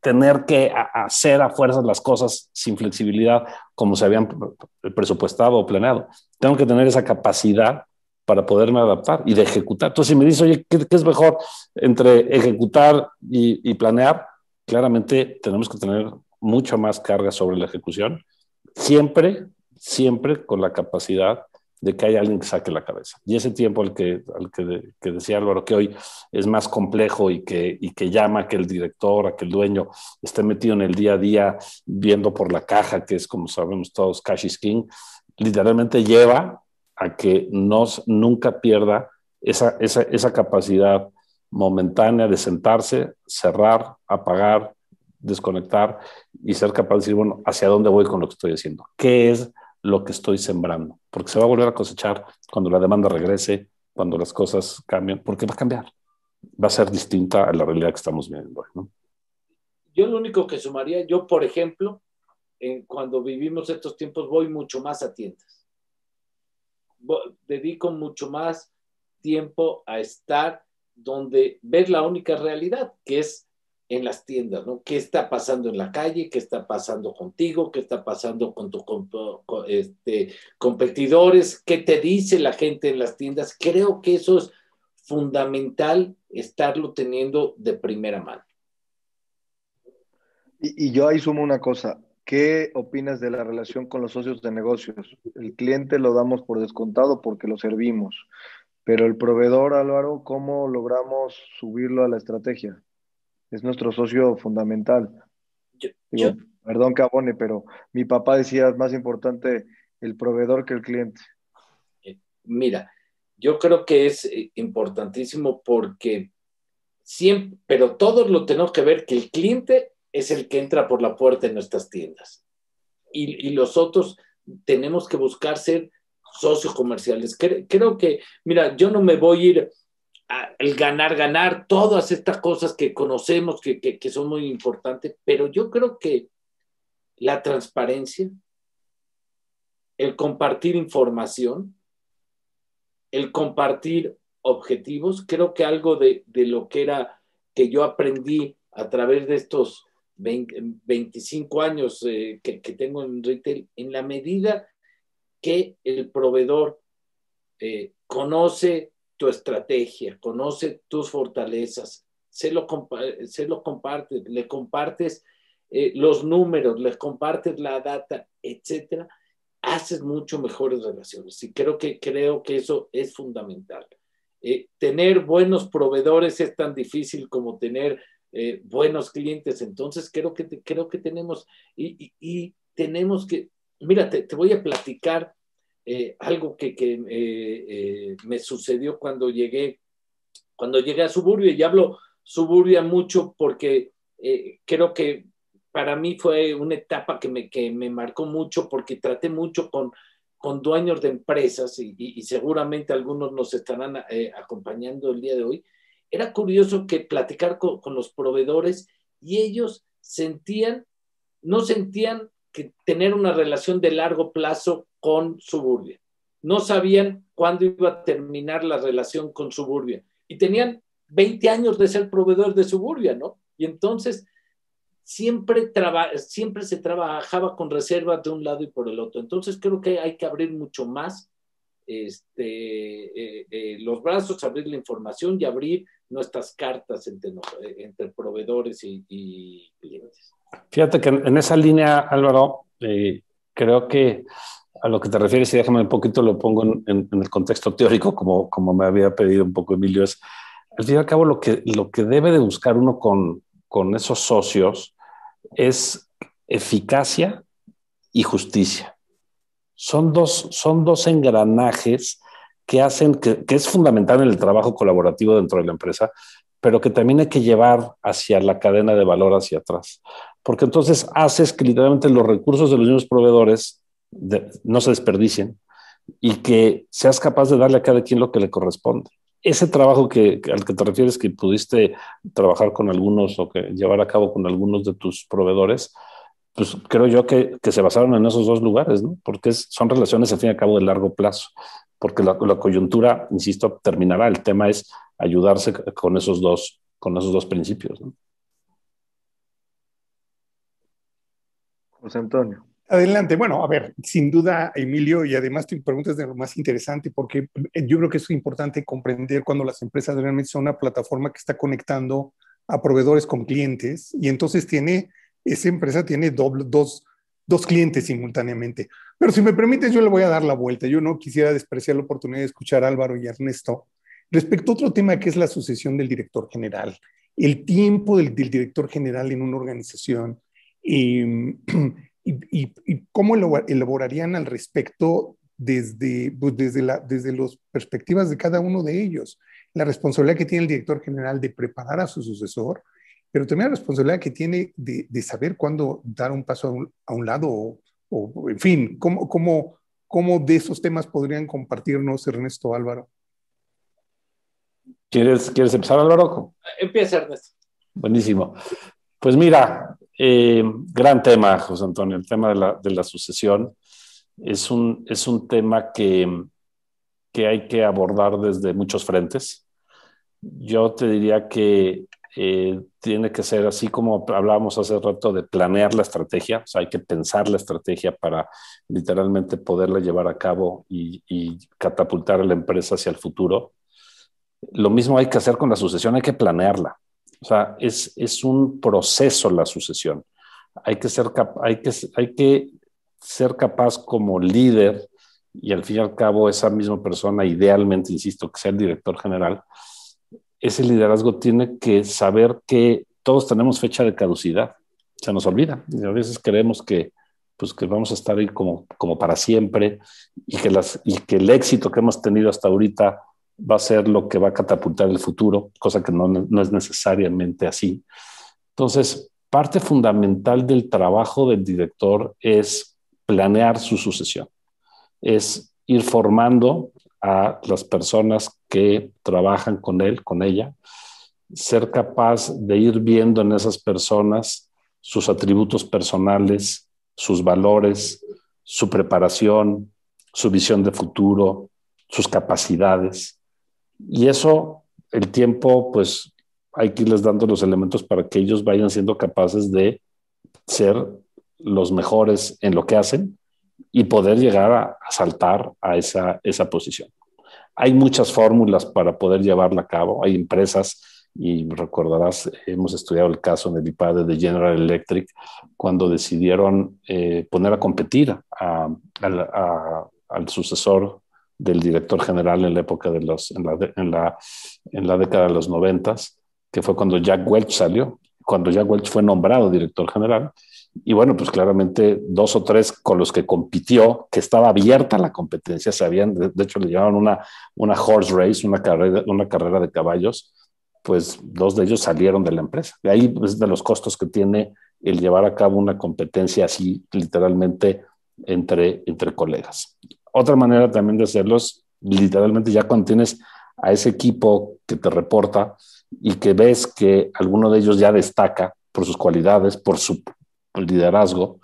tener que hacer a fuerzas las cosas sin flexibilidad como se habían presupuestado o planeado. Tengo que tener esa capacidad para poderme adaptar y de ejecutar. Entonces, si me dices, oye, ¿qué es mejor entre ejecutar y planear? Claramente tenemos que tener mucho más carga sobre la ejecución, siempre con la capacidad de que haya alguien que saque la cabeza. Y ese tiempo al que decía Álvaro, que hoy es más complejo y que llama a que el director, a que el dueño esté metido en el día a día, viendo por la caja, que es, como sabemos todos, cash is king, literalmente lleva a que nunca pierda esa capacidad momentánea de sentarse, cerrar, apagar, desconectar y ser capaz de decir, bueno, ¿hacia dónde voy con lo que estoy haciendo? ¿Qué es lo que estoy sembrando? Porque se va a volver a cosechar cuando la demanda regrese, cuando las cosas cambien, porque va a cambiar. Va a ser distinta a la realidad que estamos viendo hoy, ¿no? Yo lo único que sumaría, yo, por ejemplo, cuando vivimos estos tiempos, voy mucho más a tiendas. Dedico mucho más tiempo a estar donde ver la única realidad, que es en las tiendas, ¿no? ¿Qué está pasando en la calle? ¿Qué está pasando contigo? ¿Qué está pasando con tus competidores? ¿Qué te dice la gente en las tiendas? Creo que eso es fundamental, estarlo teniendo de primera mano. Y yo ahí sumo una cosa. ¿Qué opinas de la relación con los socios de negocios? El cliente lo damos por descontado porque lo servimos, pero el proveedor, Álvaro, ¿cómo logramos subirlo a la estrategia? Es nuestro socio fundamental. Perdón que abone, pero mi papá decía, es más importante el proveedor que el cliente. Mira, yo creo que es importantísimo porque siempre, pero todos lo tenemos que ver, que el cliente es el que entra por la puerta en nuestras tiendas. Y los otros tenemos que buscar ser socios comerciales. Creo que, mira, yo no me voy a ir al ganar, todas estas cosas que conocemos que son muy importantes, pero yo creo que la transparencia, el compartir información, el compartir objetivos, creo que algo de lo que yo aprendí a través de estos 25 años que tengo en retail, en la medida que el proveedor conoce tu estrategia, conoce tus fortalezas, se lo compartes, le compartes los números, le compartes la data, etcétera, haces mucho mejores relaciones. Y creo que eso es fundamental. Tener buenos proveedores es tan difícil como tener buenos clientes. Entonces creo que tenemos, y tenemos que, mira, te voy a platicar algo que me sucedió cuando llegué a Suburbia, y hablo Suburbia mucho porque creo que para mí fue una etapa que me marcó mucho, porque traté mucho con dueños de empresas y seguramente algunos nos estarán acompañando el día de hoy. Era curioso que platicar con los proveedores, y ellos no sentían que tener una relación de largo plazo con Suburbia. No sabían cuándo iba a terminar la relación con Suburbia. Y tenían 20 años de ser proveedor de Suburbia, ¿no? Y entonces siempre se trabajaba con reservas de un lado y por el otro. Entonces creo que hay que abrir mucho más los brazos, abrir la información y abrir nuestras cartas entre proveedores y clientes. Fíjate que en esa línea, Álvaro, creo que a lo que te refieres, y déjame un poquito lo pongo en el contexto teórico, como me había pedido un poco Emilio, es al fin y al cabo lo que debe de buscar uno con esos socios es eficacia y justicia. Son dos engranajes que hacen que es fundamental en el trabajo colaborativo dentro de la empresa, pero que también hay que llevar hacia la cadena de valor hacia atrás. Porque entonces haces que literalmente los recursos de los mismos proveedores no se desperdicien y que seas capaz de darle a cada quien lo que le corresponde. Ese trabajo al que te refieres, que pudiste trabajar con algunos o que llevar a cabo con algunos de tus proveedores, pues creo yo que se basaron en esos dos lugares, ¿no? Porque son relaciones, al fin y al cabo, de largo plazo. Porque la coyuntura, insisto, terminará. El tema es ayudarse con esos dos principios, ¿no? José Antonio. Adelante. Bueno, a ver, sin duda, Emilio, y además tu pregunta es de lo más interesante, porque yo creo que es importante comprender cuando las empresas realmente son una plataforma que está conectando a proveedores con clientes, y entonces esa empresa tiene dos clientes simultáneamente. Pero si me permites, yo le voy a dar la vuelta. Yo no quisiera despreciar la oportunidad de escuchar a Álvaro y a Ernesto respecto a otro tema que es la sucesión del director general, el tiempo del director general en una organización. Y cómo elaborarían al respecto desde las perspectivas de cada uno de ellos. La responsabilidad que tiene el director general de preparar a su sucesor, pero también la responsabilidad que tiene de saber cuándo dar un paso a un lado, o en fin, cómo de esos temas podrían compartirnos Ernesto, Álvaro. ¿Quieres empezar, Álvaro? Empieza, Ernesto. Buenísimo. Pues mira, gran tema, José Antonio, el tema de la sucesión. Es un tema que hay que abordar desde muchos frentes. Yo te diría que tiene que ser así como hablábamos hace rato de planear la estrategia, o sea, hay que pensar la estrategia para literalmente poderla llevar a cabo y catapultar a la empresa hacia el futuro. Lo mismo hay que hacer con la sucesión, hay que planearla. O sea, es un proceso la sucesión. Hay que ser capaz como líder, y al fin y al cabo esa misma persona, idealmente, insisto, que sea el director general, ese liderazgo tiene que saber que todos tenemos fecha de caducidad. Se nos olvida. Y a veces creemos que vamos a estar ahí como para siempre, y que el éxito que hemos tenido hasta ahorita va a ser lo que va a catapultar el futuro, cosa que no es necesariamente así. Entonces, parte fundamental del trabajo del director es planear su sucesión, es ir formando a las personas que trabajan con él, con ella, ser capaz de ir viendo en esas personas sus atributos personales, sus valores, su preparación, su visión de futuro, sus capacidades. Y eso, el tiempo, pues hay que irles dando los elementos para que ellos vayan siendo capaces de ser los mejores en lo que hacen y poder llegar a saltar a esa posición. Hay muchas fórmulas para poder llevarla a cabo. Hay empresas, y recordarás, hemos estudiado el caso en el IPADE de General Electric, cuando decidieron poner a competir al sucesor del director general en la época en la década de los 90, que fue cuando Jack Welch salió, cuando Jack Welch fue nombrado director general, Y bueno, pues claramente 2 o 3 con los que compitió, que estaba abierta la competencia, de hecho le llamaban una horse race, una carrera de caballos, pues 2 de ellos salieron de la empresa. De ahí es de los costos que tiene el llevar a cabo una competencia así, literalmente, entre colegas. Otra manera también de hacerlo es, literalmente, ya cuando tienes a ese equipo que te reporta y que ves que alguno de ellos ya destaca por sus cualidades, por su liderazgo,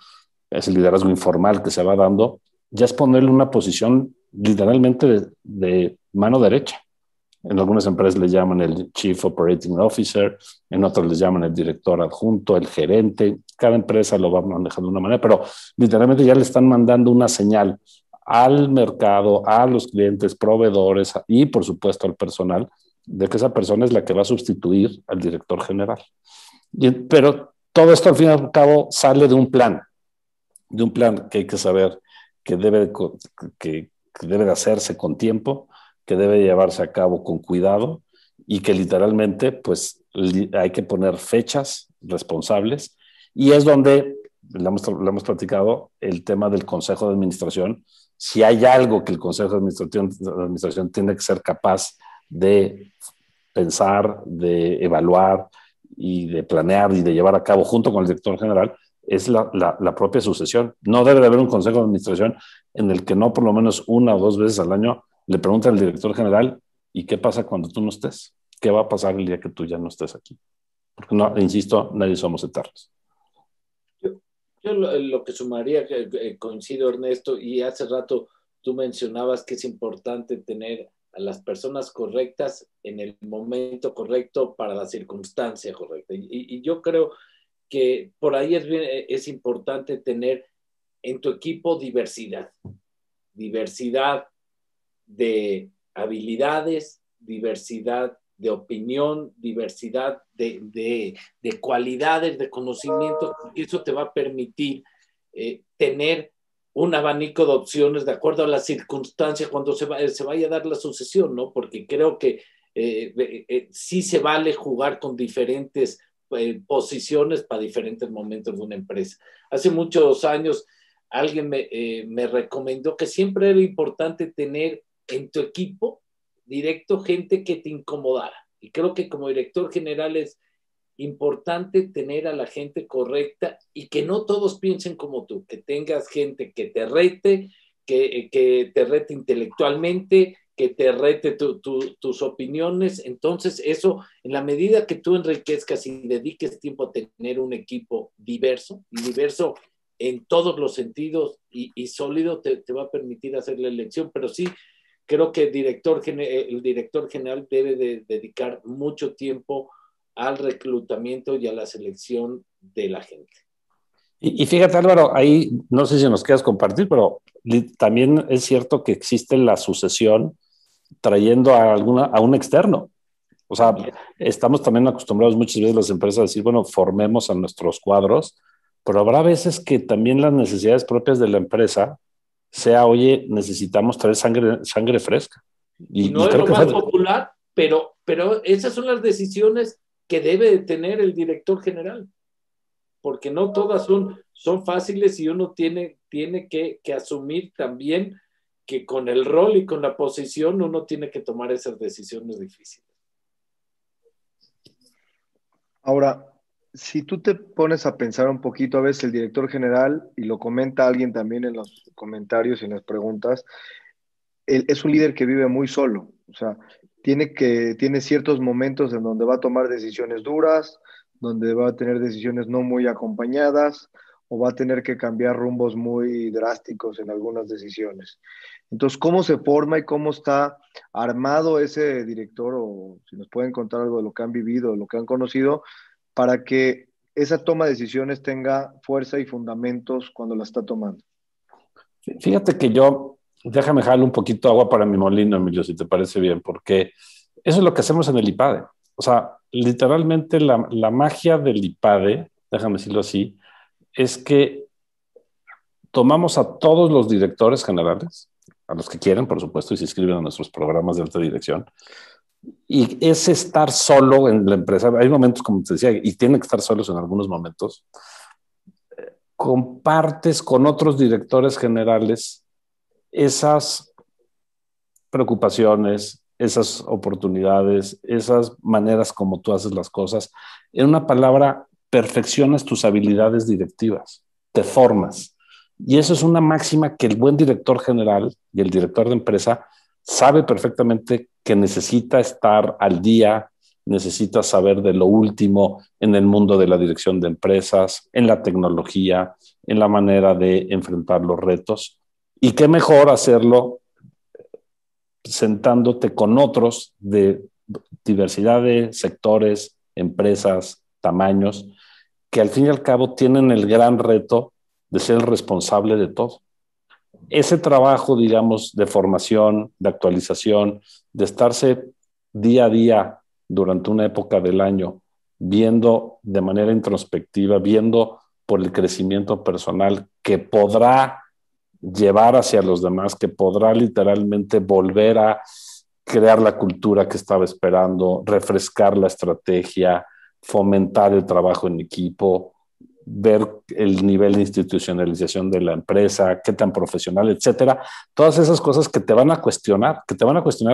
ese liderazgo informal que se va dando, ya es ponerle una posición literalmente de mano derecha. En algunas empresas le llaman el Chief Operating Officer, en otras les llaman el director adjunto, el gerente. Cada empresa lo va manejando de una manera, pero literalmente ya le están mandando una señal al mercado, a los clientes, proveedores y por supuesto al personal, de que esa persona es la que va a sustituir al director general. Pero todo esto al fin y al cabo sale de un plan que hay que saber que debe de hacerse con tiempo, que debe llevarse a cabo con cuidado y que literalmente pues hay que poner fechas responsables, y es donde lo hemos platicado, el tema del Consejo de Administración. Si hay algo que el Consejo de Administración tiene que ser capaz de pensar, de evaluar y de planear y de llevar a cabo junto con el director general, es la propia sucesión. No debe de haber un consejo de administración en el que no por lo menos 1 o 2 veces al año le pregunten al director general, ¿y qué pasa cuando tú no estés? ¿Qué va a pasar el día que tú ya no estés aquí? Porque, no, insisto, nadie somos eternos. Yo lo que sumaría, coincido, Ernesto, y hace rato tú mencionabas que es importante tener a las personas correctas en el momento correcto para la circunstancia correcta. Y yo creo que por ahí es importante tener en tu equipo diversidad de habilidades, diversidad de opinión, diversidad de cualidades, de conocimientos, porque eso te va a permitir tener un abanico de opciones de acuerdo a la circunstancia cuando se vaya a dar la sucesión, ¿no? Porque creo que sí se vale jugar con diferentes posiciones para diferentes momentos de una empresa. Hace muchos años alguien me recomendó que siempre era importante tener en tu equipo directo gente que te incomodara. Y creo que como director general es importante tener a la gente correcta y que no todos piensen como tú, que tengas gente que te rete, que te rete intelectualmente, que te rete tus opiniones. Entonces eso, en la medida que tú enriquezcas y dediques tiempo a tener un equipo diverso, y diverso en todos los sentidos y sólido, te va a permitir hacer la elección. Pero sí, creo que el director general debe de dedicar mucho tiempo al reclutamiento y a la selección de la gente. Y fíjate, Álvaro, ahí no sé si nos quieras compartir, pero también es cierto que existe la sucesión trayendo a un externo. O sea, estamos también acostumbrados muchas veces las empresas a decir, bueno, formemos a nuestros cuadros, pero habrá veces que también las necesidades propias de la empresa sea, oye, necesitamos traer sangre fresca. Y no es lo más popular, pero esas son las decisiones que debe de tener el director general, porque no todas son fáciles y uno tiene que asumir también que con el rol y con la posición uno tiene que tomar esas decisiones difíciles. Ahora, si tú te pones a pensar un poquito, a veces el director general, y lo comenta alguien también en los comentarios y en las preguntas, él es un líder que vive muy solo. O sea, tiene ciertos momentos en donde va a tomar decisiones duras, donde va a tener decisiones no muy acompañadas, o va a tener que cambiar rumbos muy drásticos en algunas decisiones. Entonces, ¿cómo se forma y cómo está armado ese director? O si nos pueden contar algo de lo que han vivido, de lo que han conocido, para que esa toma de decisiones tenga fuerza y fundamentos cuando la está tomando. Fíjate que déjame jalar un poquito agua para mi molino, Emilio, si te parece bien, porque eso es lo que hacemos en el IPADE. O sea, literalmente la magia del IPADE, déjame decirlo así, es que tomamos a todos los directores generales, a los que quieren, por supuesto, y se inscriben a nuestros programas de alta dirección, y es estar solo en la empresa. Hay momentos, como te decía, y tienen que estar solos en algunos momentos, compartes con otros directores generales esas preocupaciones, esas oportunidades, esas maneras como tú haces las cosas. En una palabra, perfeccionas tus habilidades directivas, te formas. Y eso es una máxima que el buen director general y el director de empresa sabe perfectamente que necesita estar al día, necesita saber de lo último en el mundo de la dirección de empresas, en la tecnología, en la manera de enfrentar los retos. Y qué mejor hacerlo sentándote con otros de diversidad de sectores, empresas, tamaños, que al fin y al cabo tienen el gran reto de ser el responsable de todo. Ese trabajo, digamos, de formación, de actualización, de estarse día a día durante una época del año, viendo de manera introspectiva, viendo por el crecimiento personal que podrá llevar hacia los demás, que podrá literalmente volver a crear la cultura que estaba esperando, refrescar la estrategia, fomentar el trabajo en equipo, ver el nivel de institucionalización de la empresa, qué tan profesional, etcétera. Todas esas cosas que te van a cuestionar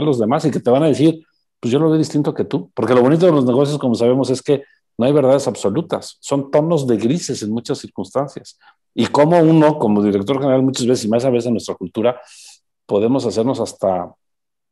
los demás y que te van a decir, pues yo lo veo distinto que tú. Porque lo bonito de los negocios, como sabemos, es que no hay verdades absolutas, son tonos de grises en muchas circunstancias. Y como uno, como director general, muchas veces, y más a veces en nuestra cultura, podemos hacernos hasta,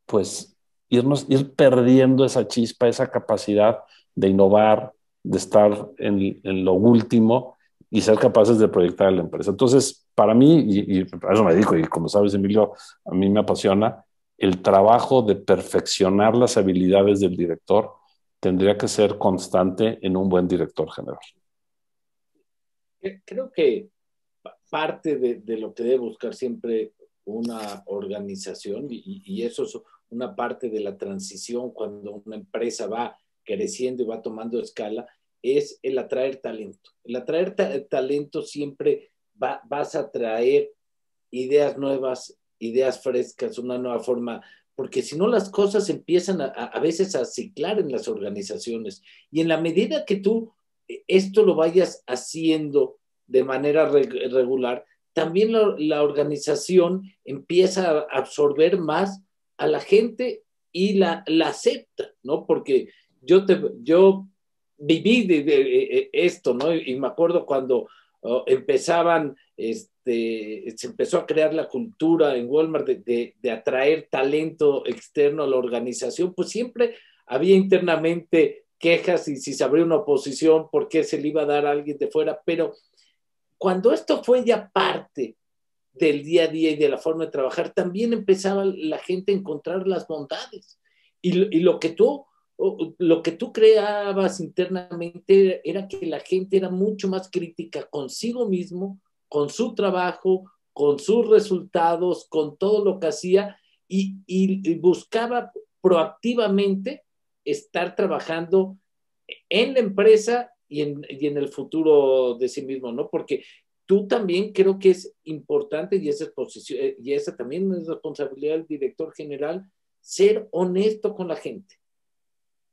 pues, ir perdiendo esa chispa, esa capacidad de innovar, de estar en lo último y ser capaces de proyectar a la empresa. Entonces, para mí, y a eso me dedico, y como sabes, Emilio, a mí me apasiona, el trabajo de perfeccionar las habilidades del director tendría que ser constante en un buen director general. Creo que parte de lo que debe buscar siempre una organización, y eso es una parte de la transición cuando una empresa va creciendo y va tomando escala, es el atraer talento. El atraer talento siempre vas a traer ideas nuevas, ideas frescas, una nueva forma, porque si no las cosas empiezan a veces a ciclar en las organizaciones. Y en la medida que tú esto lo vayas haciendo de manera regular, también la organización empieza a absorber más a la gente y la acepta, ¿no? Porque yo viví de esto, ¿no? Y me acuerdo cuando empezaban, se empezó a crear la cultura en Walmart de atraer talento externo a la organización, pues siempre había internamente quejas y si se abría una oposición, por qué se le iba a dar a alguien de fuera, pero cuando esto fue ya parte del día a día y de la forma de trabajar, también empezaba la gente a encontrar las bondades. Y lo que tú creabas internamente era que la gente era mucho más crítica consigo mismo, con su trabajo, con sus resultados, con todo lo que hacía y buscaba proactivamente estar trabajando en la empresa y en el futuro de sí mismo, ¿no? Porque tú también creo que es importante, y esa también es responsabilidad del director general, ser honesto con la gente.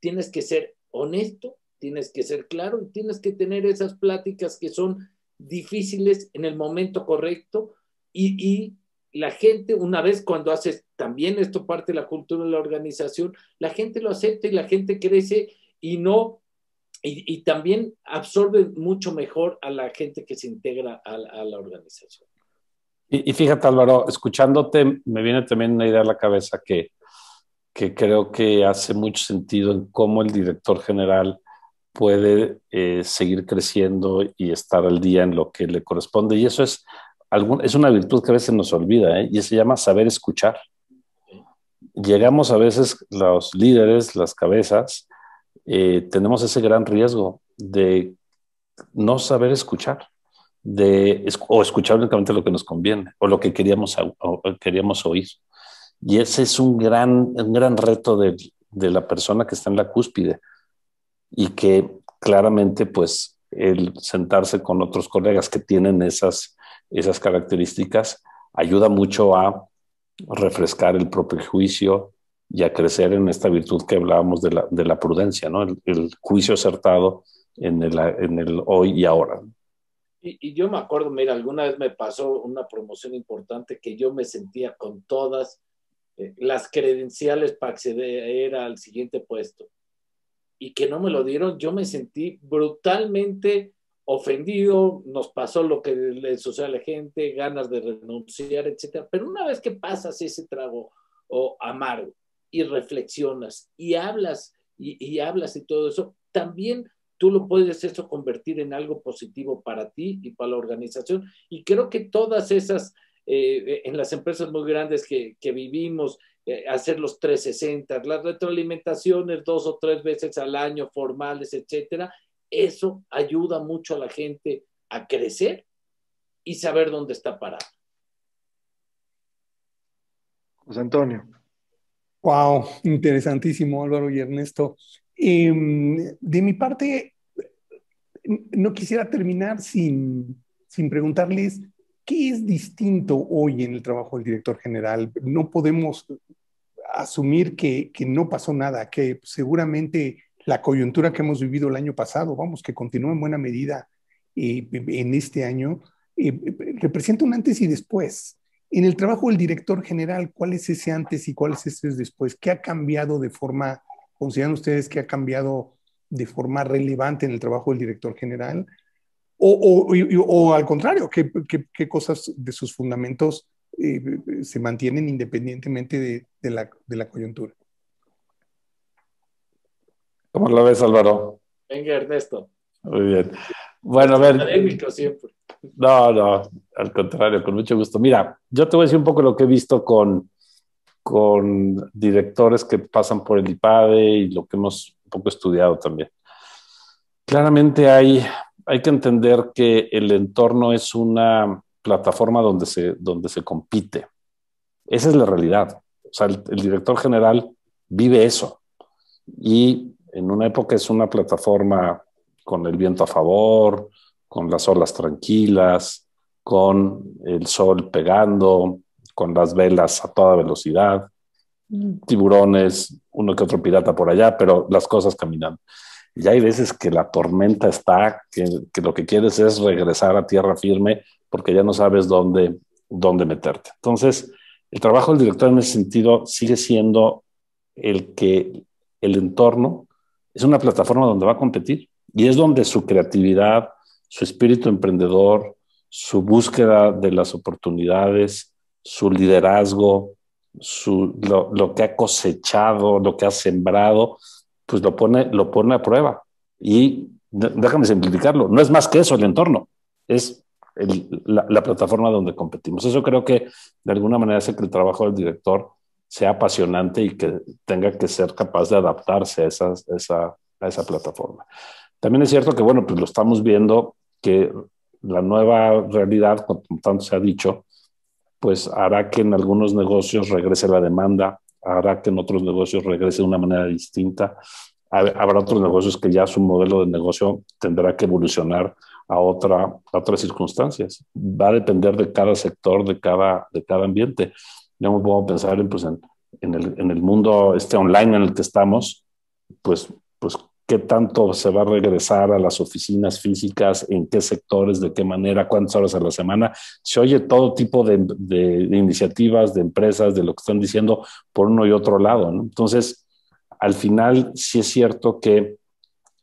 Tienes que ser honesto, tienes que ser claro y tienes que tener esas pláticas que son difíciles en el momento correcto y la gente, una vez cuando haces también esto parte de la cultura de la organización, la gente lo acepta y la gente crece y también absorbe mucho mejor a la gente que se integra a la organización. Y fíjate, Álvaro, escuchándote me viene también una idea a la cabeza que creo que hace mucho sentido en cómo el director general puede seguir creciendo y estar al día en lo que le corresponde. Y eso es una virtud que a veces nos olvida, y se llama saber escuchar. Llegamos a veces los líderes, las cabezas, tenemos ese gran riesgo de no saber escuchar, o escuchar únicamente lo que nos conviene o lo que queríamos oír. Y ese es un gran reto de la persona que está en la cúspide y que claramente pues el sentarse con otros colegas que tienen esas características ayuda mucho a refrescar el propio juicio y a crecer en esta virtud que hablábamos de la prudencia, ¿no? El juicio acertado en el hoy y ahora. Y yo me acuerdo, mira, alguna vez me pasó una promoción importante que yo me sentía con todas las credenciales para acceder al siguiente puesto y que no me lo dieron, yo me sentí brutalmente ofendido, nos pasó lo que le sucede a la gente, ganas de renunciar, etcétera. Pero una vez que pasas ese trago o amargo y reflexionas y hablas y hablas y todo eso, también tú lo puedes eso convertir en algo positivo para ti y para la organización. Y creo que todas esas, en las empresas muy grandes que vivimos, hacer los 360, las retroalimentaciones 2 o 3 veces al año, formales, etcétera, eso ayuda mucho a la gente a crecer y saber dónde está parado. José Antonio. Wow, interesantísimo, Álvaro y Ernesto. De mi parte, no quisiera terminar sin preguntarles qué es distinto hoy en el trabajo del director general. No podemos asumir que no pasó nada, que seguramente la coyuntura que hemos vivido el año pasado, vamos, que continúa en buena medida en este año, representa un antes y después. En el trabajo del director general, ¿cuál es ese antes y cuál es ese después? ¿Qué ha cambiado de forma, consideran ustedes que ha cambiado de forma relevante en el trabajo del director general? O al contrario, ¿qué cosas de sus fundamentos se mantienen independientemente de la coyuntura? ¿Cómo lo ves, Álvaro? Venga, Ernesto. Muy bien. Bueno, a ver. Académico siempre. No, al contrario, con mucho gusto. Mira, yo te voy a decir un poco lo que he visto con directores que pasan por el IPADE y lo que hemos un poco estudiado también. Claramente hay que entender que el entorno es una plataforma donde se compite. Esa es la realidad. O sea, el director general vive eso. Y en una época es una plataforma con el viento a favor, con las olas tranquilas, con el sol pegando, con las velas a toda velocidad, tiburones, uno que otro pirata por allá, pero las cosas caminando. Y hay veces que la tormenta está, que lo que quieres es regresar a tierra firme porque ya no sabes dónde meterte. Entonces, el trabajo del director en ese sentido sigue siendo el entorno es una plataforma donde va a competir y es donde su creatividad, su espíritu emprendedor, su búsqueda de las oportunidades, su liderazgo, lo que ha cosechado, lo que ha sembrado, pues lo pone a prueba. Y déjame simplificarlo, no es más que eso el entorno, es la plataforma donde competimos. Eso creo que de alguna manera hace que el trabajo del director sea apasionante y que tenga que ser capaz de adaptarse a esa plataforma. También es cierto que, bueno, pues lo estamos viendo que la nueva realidad, como tanto se ha dicho, pues hará que en algunos negocios regrese la demanda, hará que en otros negocios regrese de una manera distinta. Habrá otros negocios que ya su modelo de negocio tendrá que evolucionar a otras circunstancias. Va a depender de cada sector, de cada ambiente. Yo me puedo pensar en el mundo online en el que estamos, pues qué tanto se va a regresar a las oficinas físicas, en qué sectores, de qué manera, cuántas horas a la semana. Se oye todo tipo de iniciativas, de empresas, de lo que están diciendo por uno y otro lado, ¿no? Entonces, al final sí es cierto que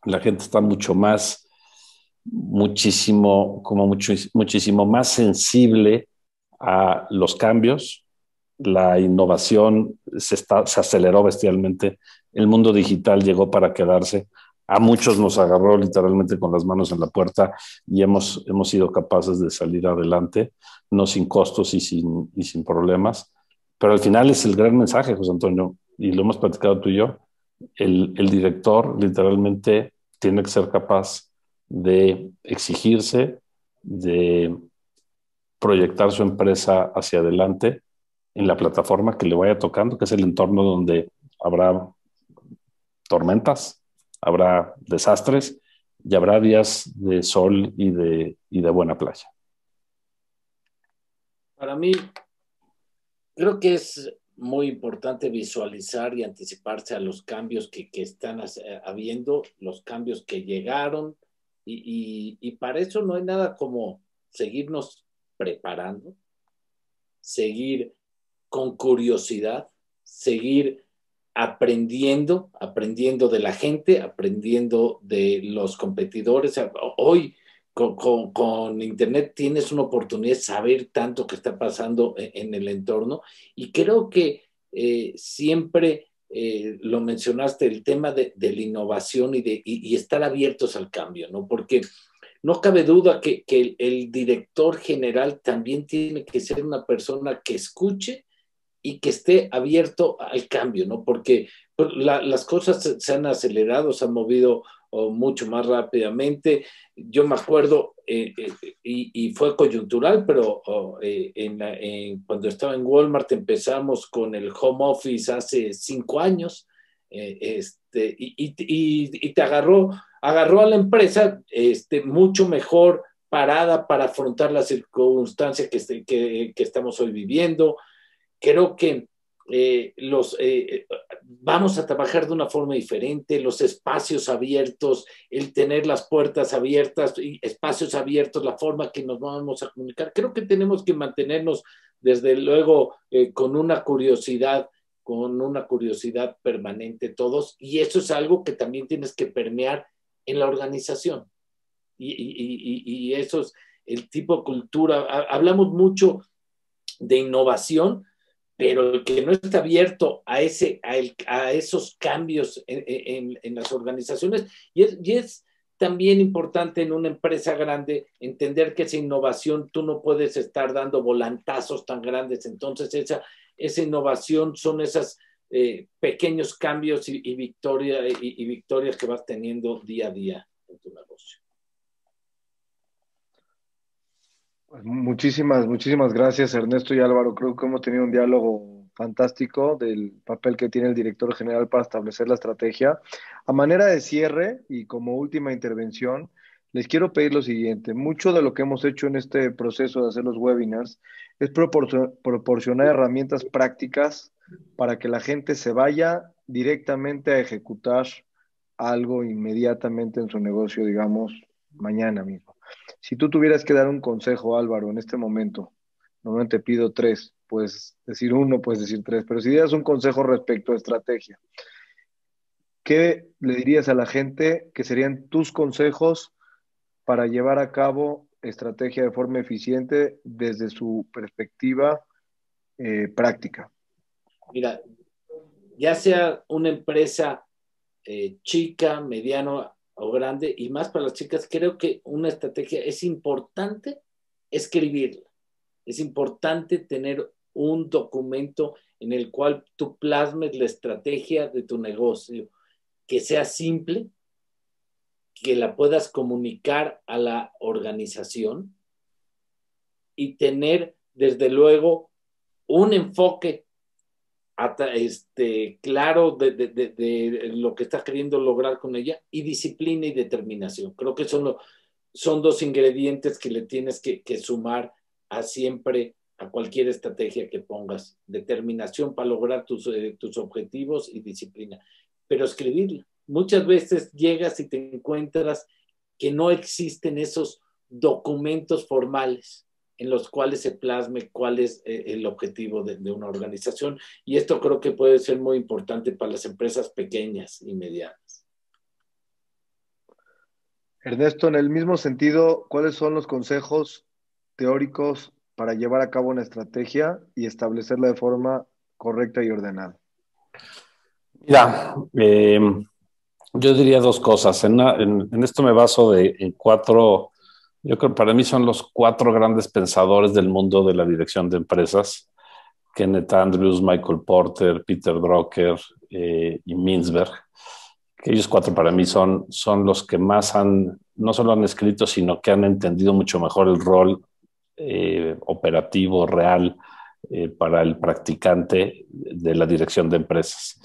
la gente está muchísimo más sensible a los cambios. La innovación se aceleró bestialmente. El mundo digital llegó para quedarse. A muchos nos agarró literalmente con las manos en la puerta y hemos sido capaces de salir adelante, no sin costos y sin problemas. Pero al final es el gran mensaje, José Antonio, y lo hemos platicado tú y yo. El director literalmente tiene que ser capaz de exigirse, de proyectar su empresa hacia adelante en la plataforma que le vaya tocando, que es el entorno donde habrá tormentas, habrá desastres y habrá días de sol y de buena playa. Para mí, creo que es muy importante visualizar y anticiparse a los cambios que están habiendo, los cambios que llegaron Y para eso no hay nada como seguirnos preparando, seguir con curiosidad, seguir aprendiendo de la gente, aprendiendo de los competidores. Hoy con Internet tienes una oportunidad de saber tanto que está pasando en el entorno, y creo que siempre lo mencionaste, el tema de la innovación y estar abiertos al cambio, ¿no? Porque no cabe duda que el director general también tiene que ser una persona que escuche y que esté abierto al cambio, ¿no? Porque las cosas se han acelerado, se han movido mucho más rápidamente. Yo me acuerdo, y fue coyuntural, pero cuando estaba en Walmart empezamos con el home office hace 5 años, y te agarró a la empresa mucho mejor parada para afrontar las circunstancias que estamos hoy viviendo. Creo que vamos a trabajar de una forma diferente, los espacios abiertos, el tener las puertas abiertas y espacios abiertos, la forma que nos vamos a comunicar. Creo que tenemos que mantenernos, desde luego, con una curiosidad permanente todos, y eso es algo que también tienes que permear en la organización. Y eso es el tipo de cultura. Hablamos mucho de innovación, pero el que no está abierto a esos cambios en las organizaciones, y es también importante en una empresa grande entender que esa innovación tú no puedes estar dando volantazos tan grandes. Entonces esa innovación son esos pequeños cambios y victorias que vas teniendo día a día en tu negocio. Pues muchísimas gracias, Ernesto y Álvaro. Creo que hemos tenido un diálogo fantástico del papel que tiene el director general para establecer la estrategia. A manera de cierre y como última intervención, les quiero pedir lo siguiente. Mucho de lo que hemos hecho en este proceso de hacer los webinars es proporcionar herramientas prácticas para que la gente se vaya directamente a ejecutar algo inmediatamente en su negocio, digamos, mañana mismo. Si tú tuvieras que dar un consejo, Álvaro, en este momento, normalmente pido 3, puedes decir 1, puedes decir 3, pero si dieras un consejo respecto a estrategia, ¿qué le dirías a la gente que serían tus consejos para llevar a cabo estrategia de forma eficiente desde su perspectiva práctica? Mira, ya sea una empresa chica, mediana o grande, y más para las chicas, creo que una estrategia es importante escribirla. Es importante tener un documento en el cual tú plasmes la estrategia de tu negocio, que sea simple, que la puedas comunicar a la organización y tener, desde luego, un enfoque claro de lo que estás queriendo lograr con ella, y disciplina y determinación. Creo que son 2 ingredientes que le tienes que sumar siempre a cualquier estrategia que pongas: determinación para lograr tus objetivos y disciplina. Pero escribirla. Muchas veces llegas y te encuentras que no existen esos documentos formales en los cuales se plasme cuál es el objetivo de una organización, y esto creo que puede ser muy importante para las empresas pequeñas y medianas. Ernesto, en el mismo sentido, ¿cuáles son los consejos teóricos para llevar a cabo una estrategia y establecerla de forma correcta y ordenada? Mira, yo diría 2 cosas. En esto me baso en 4. Yo creo que para mí son los 4 grandes pensadores del mundo de la dirección de empresas: Kenneth Andrews, Michael Porter, Peter Drucker y Mintzberg. Que ellos 4 para mí son los que más no solo han escrito, sino que han entendido mucho mejor el rol operativo real para el practicante de la dirección de empresas.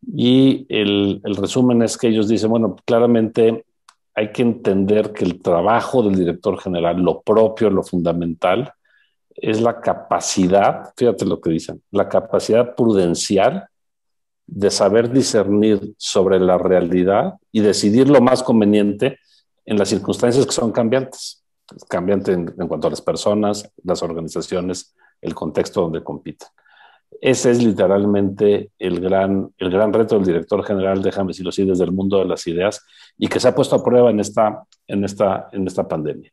Y el resumen es que ellos dicen, bueno, claramente hay que entender que el trabajo del director general, lo propio, lo fundamental, es la capacidad, fíjate lo que dicen, la capacidad prudencial de saber discernir sobre la realidad y decidir lo más conveniente en las circunstancias que son cambiantes. Cambiante en cuanto a las personas, las organizaciones, el contexto donde compiten. Ese es literalmente el gran reto del director general, déjame decirlo así, desde el mundo de las ideas, y que se ha puesto a prueba en esta pandemia.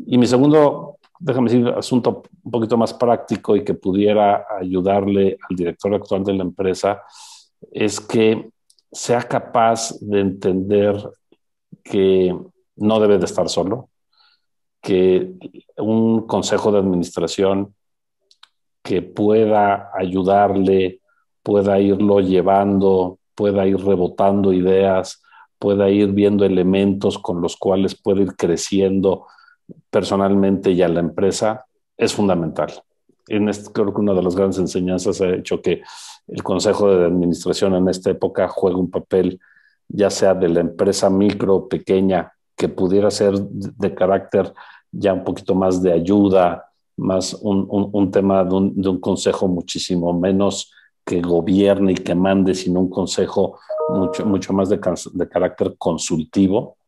Y mi segundo, déjame decir, asunto un poquito más práctico y que pudiera ayudarle al director actual de la empresa, es que sea capaz de entender que no debe de estar solo, que un consejo de administración que pueda ayudarle, pueda irlo llevando, pueda ir rebotando ideas, pueda ir viendo elementos con los cuales puede ir creciendo personalmente y a la empresa, es fundamental. Creo que una de las grandes enseñanzas ha hecho que el consejo de administración en esta época juega un papel, ya sea de la empresa micro, pequeña, que pudiera ser de carácter ya un poquito más de ayuda, más un tema de un consejo muchísimo menos que gobierne y que mande, sino un consejo mucho más de carácter consultivo.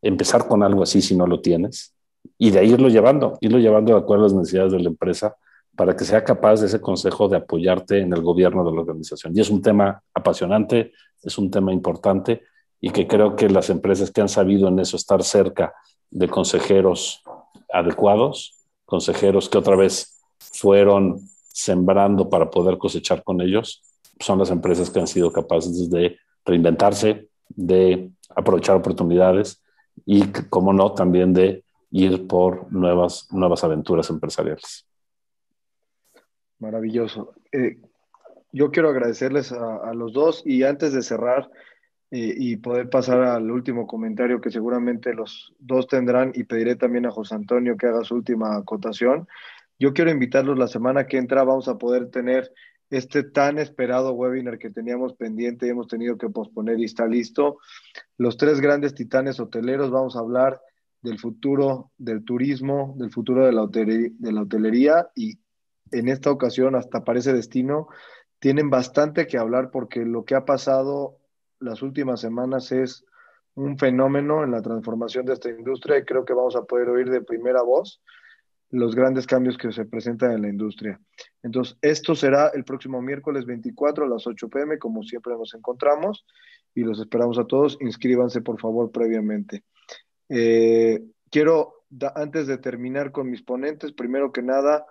Empezar con algo así si no lo tienes, y de ahí irlo llevando de acuerdo a las necesidades de la empresa para que sea capaz de ese consejo de apoyarte en el gobierno de la organización. Y es un tema apasionante, es un tema importante, y que creo que las empresas que han sabido en eso estar cerca de consejeros adecuados, consejeros que otra vez fueron sembrando para poder cosechar con ellos, son las empresas que han sido capaces de reinventarse, de aprovechar oportunidades y, como no, también de ir por nuevas aventuras empresariales. Maravilloso. Yo quiero agradecerles a los dos, y antes de cerrar y poder pasar al último comentario que seguramente los dos tendrán, y pediré también a José Antonio que haga su última acotación, yo quiero invitarlos la semana que entra. Vamos a poder tener este tan esperado webinar que teníamos pendiente y hemos tenido que posponer, y está listo. Los tres grandes titanes hoteleros. Vamos a hablar del futuro del turismo, del futuro de la hotelería, y en esta ocasión, hasta parece destino, tienen bastante que hablar, porque lo que ha pasado las últimas semanas es un fenómeno en la transformación de esta industria, y creo que vamos a poder oír de primera voz los grandes cambios que se presentan en la industria. Entonces, esto será el próximo miércoles 24 a las 8 p.m., como siempre nos encontramos, y los esperamos a todos. Inscríbanse, por favor, previamente. Quiero, antes de terminar con mis ponentes, primero que nada,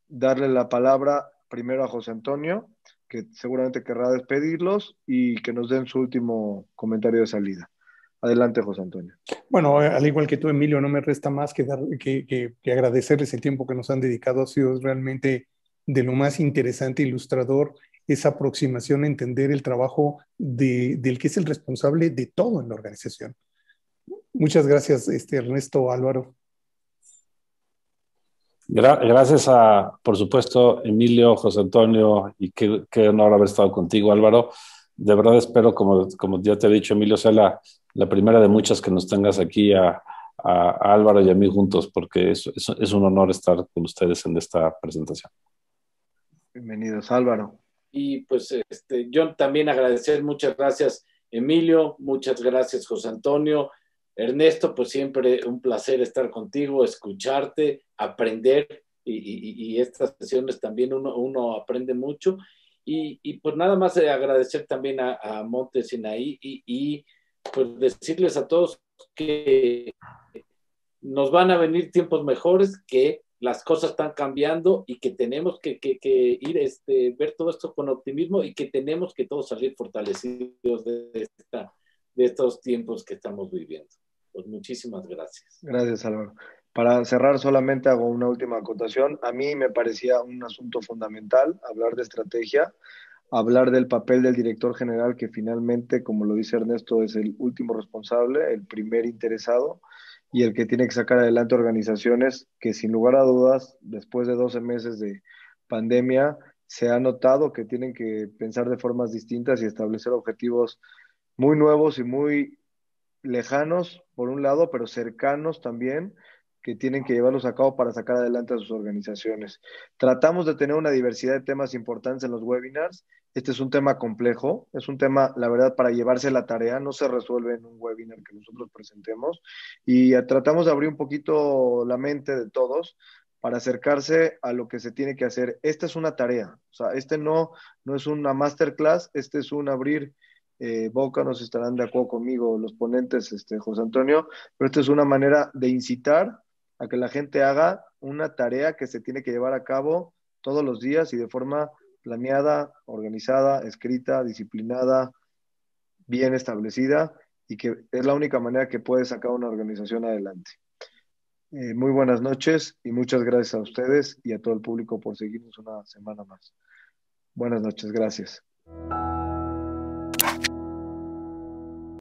darle la palabra primero a José Antonio, que seguramente querrá despedirlos y que nos den su último comentario de salida. Adelante, José Antonio. Bueno, al igual que tú, Emilio, no me resta más que agradecerles el tiempo que nos han dedicado. Ha sido realmente de lo más interesante, ilustrador, esa aproximación a entender el trabajo del que es el responsable de todo en la organización. Muchas gracias, Ernesto, Álvaro. Gracias por supuesto, Emilio, José Antonio, y qué honor haber estado contigo, Álvaro. De verdad espero, como ya te he dicho, Emilio, sea la primera de muchas que nos tengas aquí a Álvaro y a mí juntos, porque es un honor estar con ustedes en esta presentación. Bienvenidos, Álvaro. Y pues yo también agradecer, muchas gracias, Emilio, muchas gracias, José Antonio. Ernesto, pues siempre un placer estar contigo, escucharte, aprender, y estas sesiones también uno aprende mucho. Y pues nada más agradecer también a Monte Sinaí, y pues decirles a todos que nos van a venir tiempos mejores, que las cosas están cambiando y que tenemos que ir ver todo esto con optimismo, y que tenemos que todos salir fortalecidos de estos tiempos que estamos viviendo. Pues muchísimas gracias. Gracias, Álvaro. Para cerrar, solamente hago una última acotación. A mí me parecía un asunto fundamental hablar de estrategia, hablar del papel del director general, que finalmente, como lo dice Ernesto, es el último responsable, el primer interesado, y el que tiene que sacar adelante organizaciones que, sin lugar a dudas, después de 12 meses de pandemia, se ha notado que tienen que pensar de formas distintas y establecer objetivos muy nuevos y muy lejanos, por un lado, pero cercanos también, que tienen que llevarlos a cabo para sacar adelante a sus organizaciones. Tratamos de tener una diversidad de temas importantes en los webinars. Este es un tema complejo, es un tema, la verdad, para llevarse la tarea, no se resuelve en un webinar que nosotros presentemos, y tratamos de abrir un poquito la mente de todos para acercarse a lo que se tiene que hacer. Esta es una tarea, o sea, no es una masterclass, este es un abrir boca, no sé si estarán de acuerdo conmigo los ponentes, José Antonio, pero esta es una manera de incitar a que la gente haga una tarea que se tiene que llevar a cabo todos los días y de forma planeada, organizada, escrita, disciplinada, bien establecida, y que es la única manera que puede sacar una organización adelante. Muy buenas noches y muchas gracias a ustedes y a todo el público por seguirnos una semana más. Buenas noches, gracias.